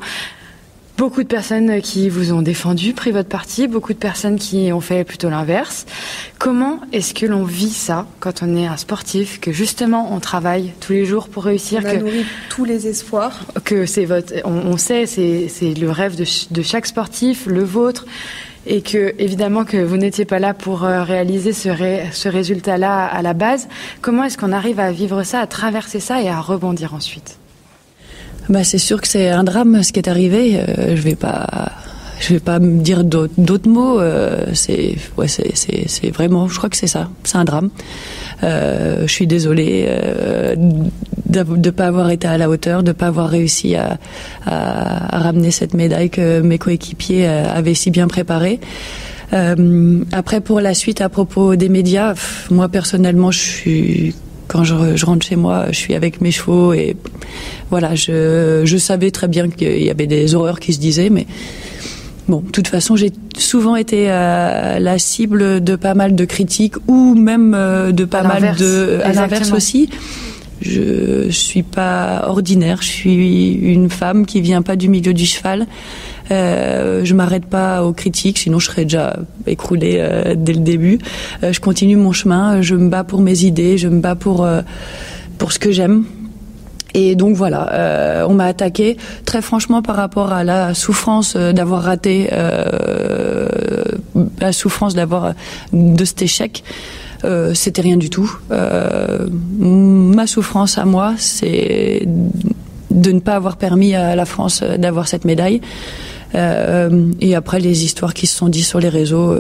Beaucoup de personnes qui vous ont défendu, pris votre parti, beaucoup de personnes qui ont fait plutôt l'inverse. Comment est-ce que l'on vit ça quand on est un sportif, que justement on travaille tous les jours pour réussir, on a nourri tous les espoirs, que c'est on sait c'est le rêve de chaque sportif, le vôtre, et que évidemment que vous n'étiez pas là pour réaliser ce résultat-là à la base. Comment est-ce qu'on arrive à vivre ça, à traverser ça et à rebondir ensuite ? C'est sûr que c'est un drame ce qui est arrivé. Je vais pas me dire d'autres mots. C'est vraiment, je crois que c'est ça. C'est un drame. Je suis désolée de pas avoir été à la hauteur, de pas avoir réussi à ramener cette médaille que mes coéquipiers avaient si bien préparée. Après, pour la suite, à propos des médias, moi personnellement, quand je rentre chez moi, je suis avec mes chevaux et voilà, je savais très bien qu'il y avait des horreurs qui se disaient, mais bon, de toute façon, j'ai souvent été la cible de pas mal de critiques ou même de pas mal de... À l'inverse aussi. Je suis pas ordinaire, je suis une femme qui vient pas du milieu du cheval. Je m'arrête pas aux critiques, sinon je serais déjà écroulée dès le début. Je continue mon chemin, je me bats pour mes idées, je me bats pour ce que j'aime. Et donc voilà, on m'a attaqué très franchement par rapport à la souffrance d'avoir raté, la souffrance de cet échec. C'était rien du tout. Ma souffrance à moi, c'est de ne pas avoir permis à la France d'avoir cette médaille. Et après, les histoires qui se sont dites sur les réseaux,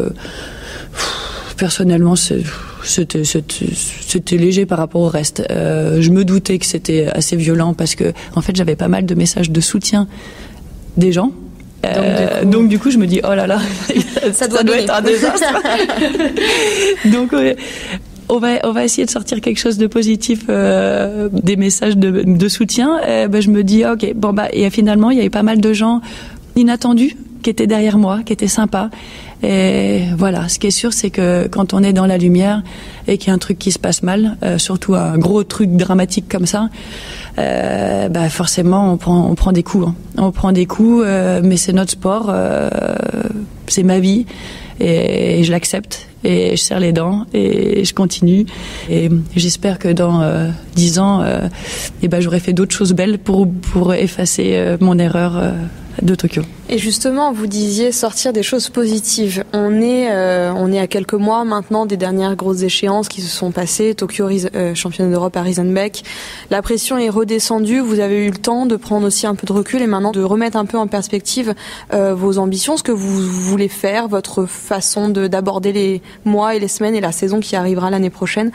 personnellement, c'était léger par rapport au reste. Je me doutais que c'était assez violent parce que, en fait, j'avais pas mal de messages de soutien des gens. Donc du coup je me dis oh là là ça doit être un désastre. Donc on va essayer de sortir quelque chose de positif, des messages de soutien. Je me dis ok et finalement il y a eu pas mal de gens inattendus qui étaient derrière moi, qui étaient sympas. Et voilà, ce qui est sûr, c'est que quand on est dans la lumière et qu'il y a un truc qui se passe mal, surtout un gros truc dramatique comme ça, forcément on prend des coups. Hein. On prend des coups, mais c'est notre sport, c'est ma vie et je l'accepte et je serre les dents et je continue. Et j'espère que dans 10 ans, j'aurai fait d'autres choses belles pour effacer mon erreur de Tokyo. Et justement, vous disiez sortir des choses positives. On est à quelques mois maintenant des dernières grosses échéances qui se sont passées. Tokyo, championne d'Europe à Riesenbeck. La pression est redescendue. Vous avez eu le temps de prendre aussi un peu de recul et maintenant de remettre un peu en perspective vos ambitions, ce que vous voulez faire, votre façon d'aborder les mois et les semaines et la saison qui arrivera l'année prochaine.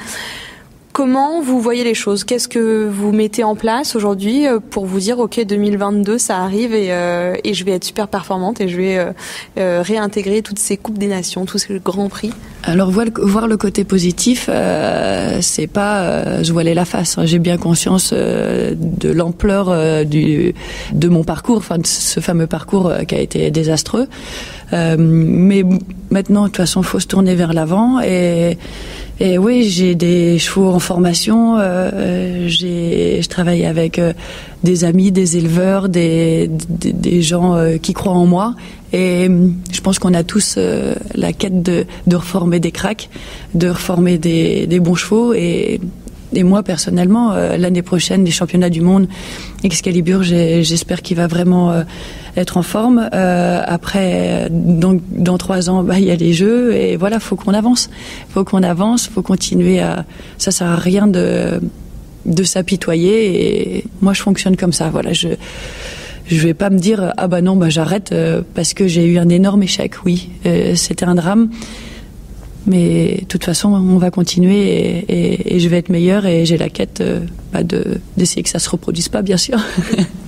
Comment vous voyez les choses ? Qu'est-ce que vous mettez en place aujourd'hui pour vous dire ok 2022 ça arrive et je vais être super performante et je vais réintégrer toutes ces coupes des nations, tous ces grands prix ? Alors voir le côté positif, c'est pas se voiler la face. J'ai bien conscience de l'ampleur de mon parcours, enfin de ce fameux parcours qui a été désastreux. Mais maintenant, de toute façon, faut se tourner vers l'avant et oui, j'ai des chevaux en formation. Je travaille avec des amis, des éleveurs, des gens qui croient en moi. Et je pense qu'on a tous la quête de reformer des cracks, de reformer des bons chevaux. Et moi, personnellement, l'année prochaine, les championnats du monde, Excalibur, j'espère qu'il va vraiment être en forme. Après, donc, dans 3 ans, il y a les Jeux. Et voilà, faut qu'on avance. Faut continuer à... Ça sert à rien de s'apitoyer. Et moi, je fonctionne comme ça. Voilà, je vais pas me dire « Ah bah non, j'arrête parce que j'ai eu un énorme échec. » Oui, c'était un drame. Mais de toute façon, on va continuer et je vais être meilleure et j'ai la quête d'essayer que ça se reproduise pas, bien sûr.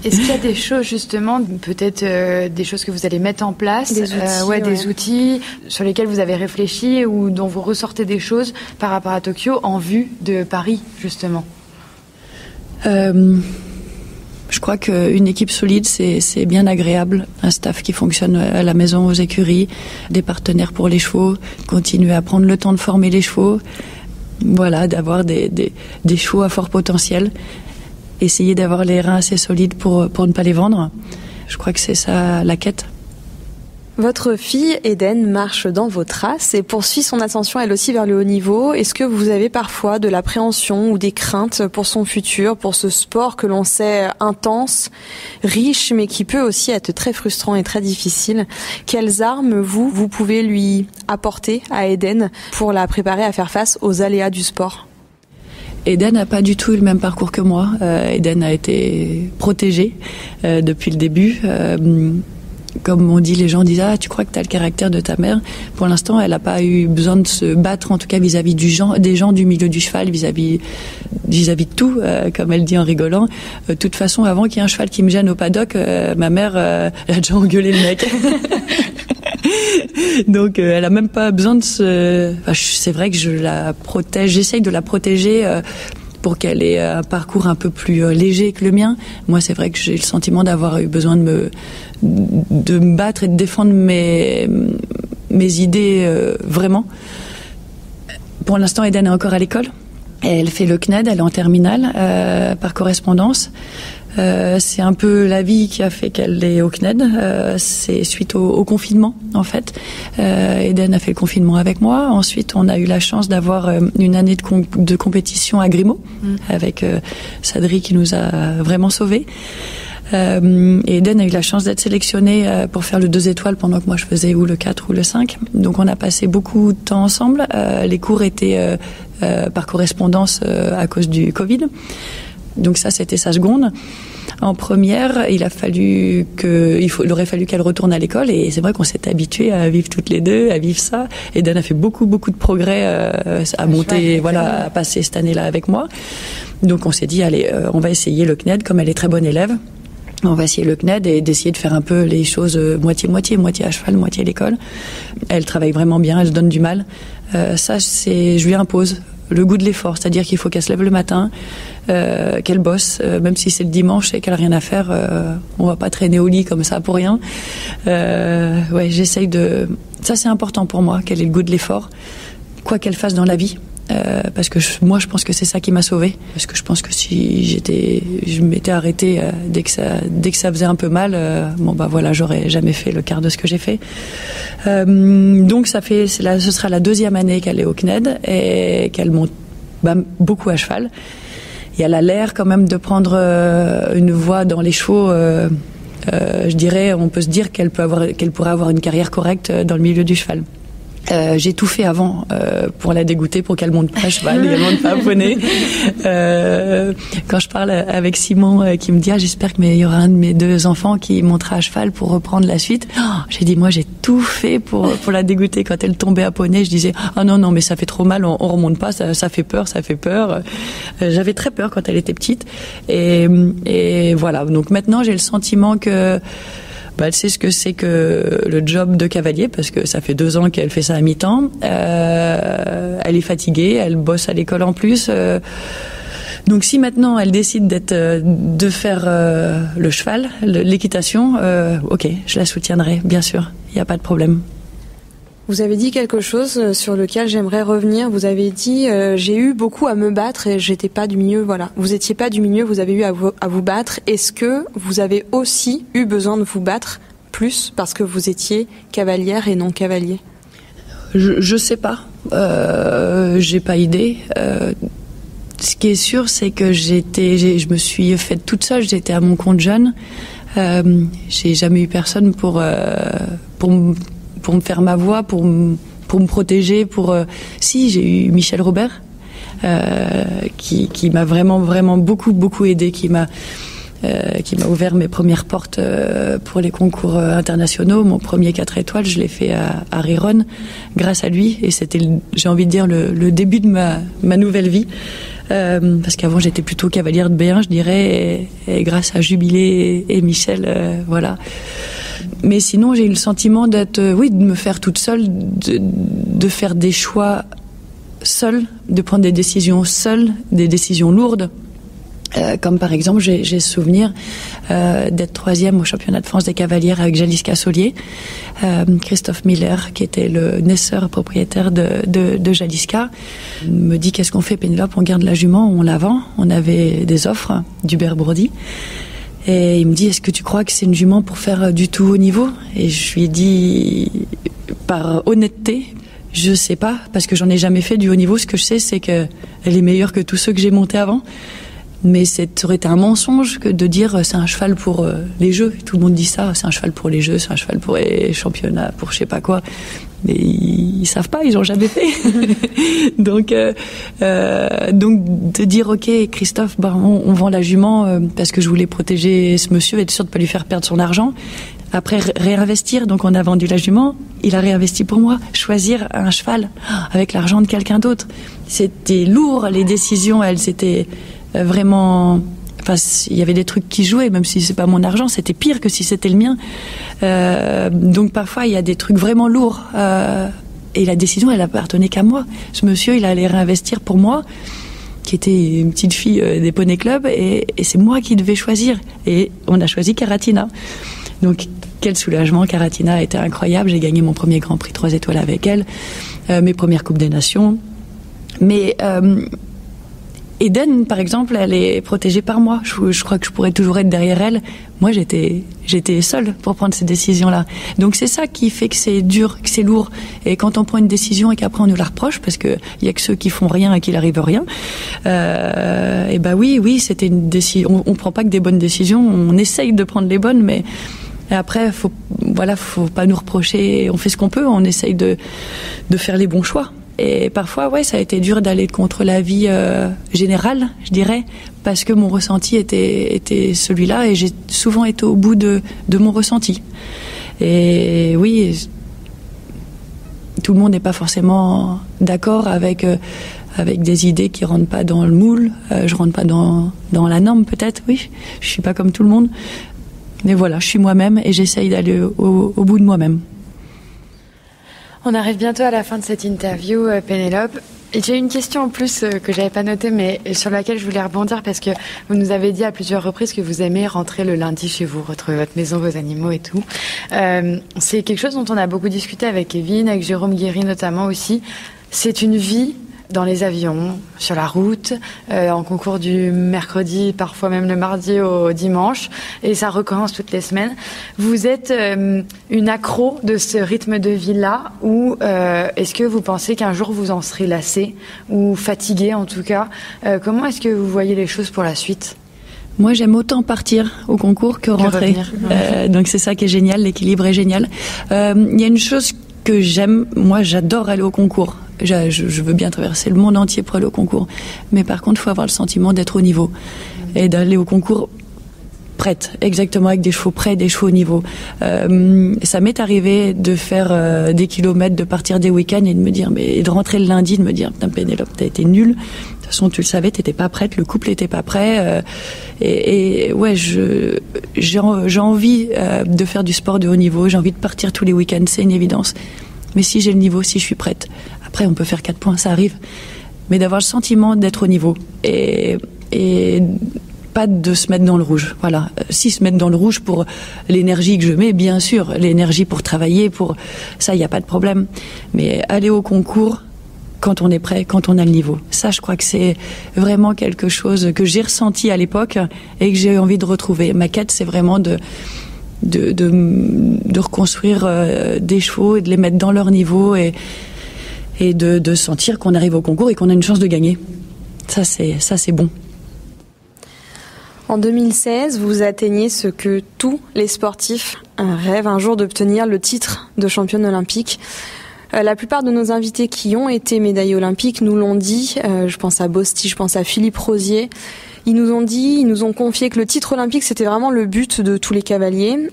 Est-ce qu'il y a des choses, justement, peut-être des choses que vous allez mettre en place, des outils sur lesquels vous avez réfléchi ou dont vous ressortez des choses par rapport à Tokyo en vue de Paris, justement ? Je crois qu'une équipe solide, c'est bien agréable. Un staff qui fonctionne à la maison, aux écuries, des partenaires pour les chevaux, continuer à prendre le temps de former les chevaux. Voilà, d'avoir des chevaux à fort potentiel. Essayer d'avoir les reins assez solides pour ne pas les vendre. Je crois que c'est ça la quête. Votre fille, Eden, marche dans vos traces et poursuit son ascension elle aussi vers le haut niveau. Est-ce que vous avez parfois de l'appréhension ou des craintes pour son futur, pour ce sport que l'on sait intense, riche, mais qui peut aussi être très frustrant et très difficile ? Quelles armes, vous pouvez lui apporter à Eden pour la préparer à faire face aux aléas du sport ? Eden n'a pas du tout eu le même parcours que moi. Eden a été protégée depuis le début. Comme on dit, les gens disent « Ah, tu crois que tu as le caractère de ta mère ?» Pour l'instant, elle n'a pas eu besoin de se battre, en tout cas vis-à-vis des gens du milieu du cheval, vis-à-vis de tout, comme elle dit en rigolant. De toute façon, avant qu'il y ait un cheval qui me gêne au paddock, ma mère elle a déjà engueulé le mec. Donc, elle a même pas besoin de se... Enfin, c'est vrai que je la protège, j'essaye de la protéger pour qu'elle ait un parcours un peu plus léger que le mien. Moi, c'est vrai que j'ai le sentiment d'avoir eu besoin de me battre et de défendre mes idées vraiment. Pour l'instant, Eden est encore à l'école. Elle fait le CNED, elle est en terminale par correspondance. C'est un peu la vie qui a fait qu'elle est au CNED. C'est suite au confinement, en fait. Eden a fait le confinement avec moi. Ensuite, on a eu la chance d'avoir une année de compétition à Grimaud, avec Sadri qui nous a vraiment sauvés. Et Eden a eu la chance d'être sélectionnée pour faire le 2 étoiles pendant que moi je faisais ou le 4 ou le 5. Donc on a passé beaucoup de temps ensemble. Les cours étaient par correspondance à cause du Covid. Donc ça, c'était sa seconde. En première, il aurait fallu qu'elle retourne à l'école et c'est vrai qu'on s'est habitués à vivre toutes les deux, à vivre ça. Et Dan a fait beaucoup de progrès à monter, à passer cette année-là avec moi. Donc on s'est dit, allez, on va essayer le CNED, comme elle est très bonne élève. On va essayer le CNED et d'essayer de faire un peu les choses moitié à cheval, moitié à l'école. Elle travaille vraiment bien, elle se donne du mal. Je lui impose le goût de l'effort, c'est-à-dire qu'il faut qu'elle se lève le matin, qu'elle bosse, même si c'est le dimanche et qu'elle n'a rien à faire, on va pas traîner au lit comme ça pour rien. J'essaye de... Ça, c'est important pour moi, qu'elle ait le goût de l'effort, quoi qu'elle fasse dans la vie. Parce que moi, je pense que c'est ça qui m'a sauvée. Parce que je pense que si je m'étais arrêtée dès que ça faisait un peu mal, j'aurais jamais fait le quart de ce que j'ai fait. Donc ce sera la 2e année qu'elle est au CNED et qu'elle monte beaucoup à cheval. Et elle a l'air quand même de prendre une voie dans les chevaux je dirais, on peut se dire qu'elle pourrait avoir une carrière correcte dans le milieu du cheval. J'ai tout fait avant pour la dégoûter, pour qu'elle monte pas à cheval, également pas à poney. Quand je parle avec Simon qui me dit j'espère qu'il y aura un de mes 2 enfants qui montera à cheval pour reprendre la suite. J'ai dit moi j'ai tout fait pour la dégoûter. Quand elle tombait à poney, je disais non mais ça fait trop mal, on remonte pas, ça fait peur. J'avais très peur quand elle était petite et voilà. Donc maintenant j'ai le sentiment que elle sait ce que c'est que le job de cavalier parce que ça fait 2 ans qu'elle fait ça à mi-temps. Elle est fatiguée, elle bosse à l'école en plus. Donc si maintenant elle décide de faire le cheval, l'équitation, ok, je la soutiendrai, bien sûr, il n'y a pas de problème. Vous avez dit quelque chose sur lequel j'aimerais revenir. Vous avez dit j'ai eu beaucoup à me battre et j'étais pas du milieu. Voilà, vous étiez pas du milieu, vous avez eu à vous battre. Est-ce que vous avez aussi eu besoin de vous battre plus parce que vous étiez cavalière et non cavalier? Je sais pas. J'ai pas idée. Ce qui est sûr, c'est que je me suis faite toute seule. J'étais à mon compte jeune. J'ai jamais eu personne pour me faire ma voix, pour me protéger. Si, j'ai eu Michel Robert, qui m'a vraiment beaucoup aidé, qui m'a ouvert mes premières portes pour les concours internationaux. Mon premier 4 étoiles, je l'ai fait à Riron, grâce à lui. Et c'était, j'ai envie de dire, le début de ma nouvelle vie. Parce qu'avant, j'étais plutôt cavalière de B1, je dirais. Et grâce à Jubilé et Michel, voilà. Mais sinon, j'ai eu le sentiment de me faire toute seule, de faire des choix seule, de prendre des décisions seule, des décisions lourdes. Comme par exemple, j'ai souvenir d'être 3e au championnat de France des cavalières avec Jaliska Saulier, Christophe Miller, qui était le naisseur propriétaire de Jaliska, me dit qu'est-ce qu'on fait, Pénélope, on garde la jument ou on la vend? On avait des offres d'Hubert Brody. Et il me dit, est-ce que tu crois que c'est une jument pour faire du tout haut niveau? Et je lui ai dit, par honnêteté, je sais pas, parce que j'en ai jamais fait du haut niveau. Ce que je sais, c'est qu'elle est meilleure que tous ceux que j'ai montés avant. Mais ça aurait été un mensonge que de dire c'est un cheval pour les jeux. Tout le monde dit ça, c'est un cheval pour les jeux, c'est un cheval pour les championnats, pour je sais pas quoi. Mais ils savent pas, ils ont jamais fait. Donc de dire ok Christophe, on vend la jument parce que je voulais protéger ce monsieur et être sûr de pas lui faire perdre son argent. Après réinvestir, donc on a vendu la jument, il a réinvesti pour moi. Choisir un cheval avec l'argent de quelqu'un d'autre, c'était lourd. Les décisions, elles étaient vraiment, enfin, il y avait des trucs qui jouaient, même si c'est pas mon argent, c'était pire que si c'était le mien. Donc parfois il y a des trucs vraiment lourds et la décision elle appartenait qu'à moi. Ce monsieur il allait réinvestir pour moi, qui était une petite fille des Poney Club, et c'est moi qui devais choisir. Et on a choisi Caratina. Donc quel soulagement, Caratina a été incroyable. J'ai gagné mon premier Grand Prix 3 étoiles avec elle, mes premières Coupes des Nations. Mais Eden, par exemple, elle est protégée par moi. Je crois que je pourrais toujours être derrière elle. Moi, j'étais seule pour prendre ces décisions-là. Donc c'est ça qui fait que c'est dur, que c'est lourd. Et quand on prend une décision et qu'après on nous la reproche, parce que il y a que ceux qui font rien et qu'il arrive rien. Et ben oui, c'était une décision. On prend pas que des bonnes décisions. On essaye de prendre les bonnes, mais après, faut pas nous reprocher. On fait ce qu'on peut. On essaye de faire les bons choix. Et parfois, ça a été dur d'aller contre l'avis général, je dirais, parce que mon ressenti était celui-là, et j'ai souvent été au bout de mon ressenti. Et oui, tout le monde n'est pas forcément d'accord avec des idées qui rentrent pas dans le moule. Je rentre pas dans la norme, peut-être, oui. Je suis pas comme tout le monde. Mais voilà, je suis moi-même et j'essaye d'aller au bout de moi-même. On arrive bientôt à la fin de cette interview, Pénélope. Et j'ai une question en plus que j'avais pas notée, mais sur laquelle je voulais rebondir, parce que vous nous avez dit à plusieurs reprises que vous aimez rentrer le lundi chez vous, retrouver votre maison, vos animaux et tout. C'est quelque chose dont on a beaucoup discuté avec Kevin, avec Jérôme Guéry notamment aussi. C'est une vie dans les avions, sur la route, en concours du mercredi, parfois même le mardi au dimanche, et ça recommence toutes les semaines. Vous êtes une accro de ce rythme de vie-là, ou est-ce que vous pensez qu'un jour vous en serez lassé, ou fatigué en tout cas? Comment est-ce que vous voyez les choses pour la suite? Moi, j'aime autant partir au concours que rentrer. Donc c'est ça qui est génial, l'équilibre est génial. Il y a une chose que j'aime, moi j'adore aller au concours. Je veux bien traverser le monde entier pour aller au concours. Mais par contre, il faut avoir le sentiment d'être au niveau et d'aller au concours prête, exactement, avec des chevaux prêts, des chevaux au niveau. Ça m'est arrivé de faire des kilomètres, de partir des week-ends et de rentrer le lundi, de me dire, putain Pénélope, t'as été nulle. De toute façon, tu le savais, t'étais pas prête, le couple était pas prêt. Et ouais, j'ai envie de faire du sport de haut niveau, j'ai envie de partir tous les week-ends, c'est une évidence. Mais si j'ai le niveau, si je suis prête, après on peut faire 4 points, ça arrive. Mais d'avoir le sentiment d'être au niveau et pas de se mettre dans le rouge. Voilà. Si se mettre dans le rouge pour l'énergie que je mets, bien sûr, l'énergie pour travailler, pour ça, il n'y a pas de problème. Mais aller au concours quand on est prêt, quand on a le niveau. Ça, je crois que c'est vraiment quelque chose que j'ai ressenti à l'époque et que j'ai envie de retrouver. Ma quête, c'est vraiment de reconstruire des chevaux et de les mettre dans leur niveau et de sentir qu'on arrive au concours et qu'on a une chance de gagner. Ça, c'est bon. En 2016, vous atteignez ce que tous les sportifs rêvent un jour d'obtenir, le titre de championne olympique. La plupart de nos invités qui ont été médaillés olympiques nous l'ont dit. Je pense à Bosti, je pense à Philippe Rosier. Ils nous ont confié que le titre olympique, c'était vraiment le but de tous les cavaliers.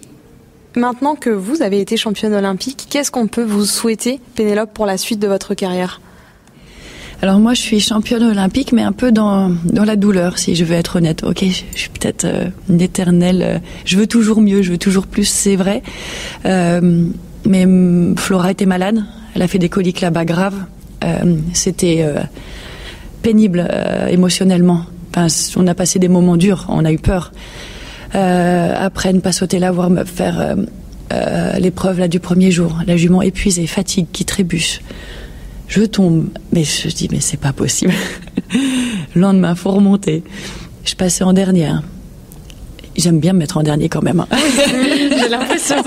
Maintenant que vous avez été championne olympique, qu'est-ce qu'on peut vous souhaiter, Pénélope, pour la suite de votre carrière ? Alors moi, je suis championne olympique, mais un peu dans la douleur, si je veux être honnête. Ok, je suis peut-être une éternelle. Je veux toujours mieux, je veux toujours plus, c'est vrai. Mais Flora était malade. Elle a fait des coliques là-bas graves. C'était pénible émotionnellement. Enfin, on a passé des moments durs, on a eu peur. Après ne pas sauter là, voir me faire l'épreuve là du premier jour. La jument épuisée, fatigue, qui trébuche. Je tombe, mais je dis mais c'est pas possible. Le lendemain, faut remonter. Je passais en dernière. J'aime bien me mettre en dernier quand même. J'ai l'impression.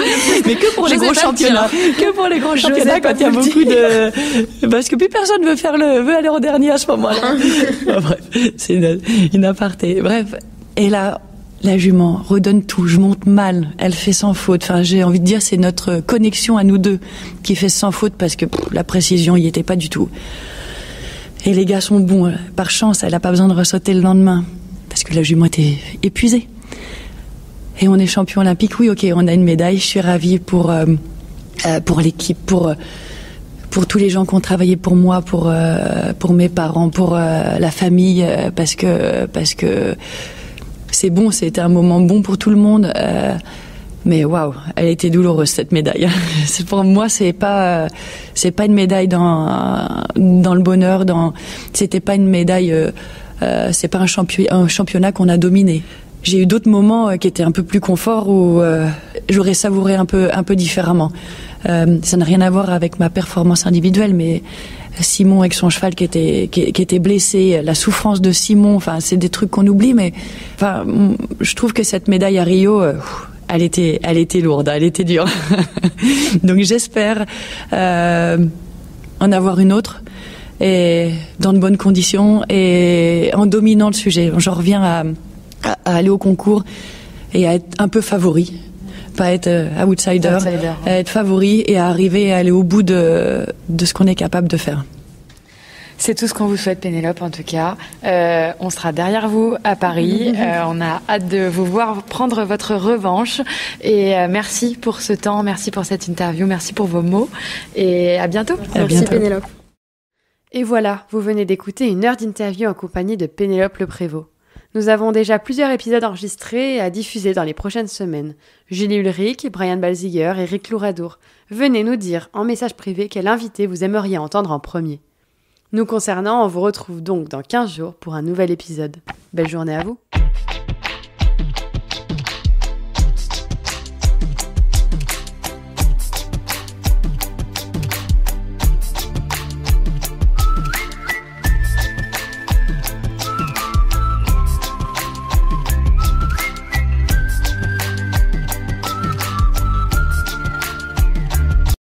Mais que pour les gros championnats. Que pour les gros championnats quand il y a beaucoup de. Parce que plus personne veut aller en dernier à ce moment-là. Bon, bref, c'est une aparté. Bref, et là. La jument redonne tout, je monte mal, elle fait sans faute. Enfin, j'ai envie de dire, c'est notre connexion à nous deux qui fait sans faute parce que la précision y était pas du tout. Et les gars sont bons. Par chance, elle a pas besoin de ressauter le lendemain parce que la jument était épuisée. Et on est champion olympique. Oui, ok, on a une médaille. Je suis ravie pour l'équipe, pour tous les gens qui ont travaillé pour moi, pour mes parents, pour la famille, parce que c'est bon, c'était un moment bon pour tout le monde, mais waouh, elle a été douloureuse cette médaille. Pour moi, c'est pas une médaille dans le bonheur, c'était pas une médaille, c'est pas un championnat qu'on a dominé. J'ai eu d'autres moments qui étaient un peu plus confort où j'aurais savouré un peu différemment. Ça n'a rien à voir avec ma performance individuelle, mais Simon avec son cheval qui était blessé, la souffrance de Simon, enfin c'est des trucs qu'on oublie, mais enfin je trouve que cette médaille à Rio, elle était lourde, elle était dure. Donc j'espère en avoir une autre et dans de bonnes conditions et en dominant le sujet. J'en reviens à aller au concours et à être un peu favori. Pas être outsider, à être favori et à arriver à aller au bout de ce qu'on est capable de faire. C'est tout ce qu'on vous souhaite, Pénélope, en tout cas. On sera derrière vous à Paris. On a hâte de vous voir prendre votre revanche. Et merci pour ce temps, merci pour cette interview, merci pour vos mots. Et à bientôt. Merci Pénélope. Et voilà, vous venez d'écouter une heure d'interview en compagnie de Pénélope Le Prévost. Nous avons déjà plusieurs épisodes enregistrés et à diffuser dans les prochaines semaines. Julie Ulrich, Brian Balziger et Rick Louradour. Venez nous dire en message privé quel invité vous aimeriez entendre en premier. Nous concernant, on vous retrouve donc dans 15 jours pour un nouvel épisode. Belle journée à vous.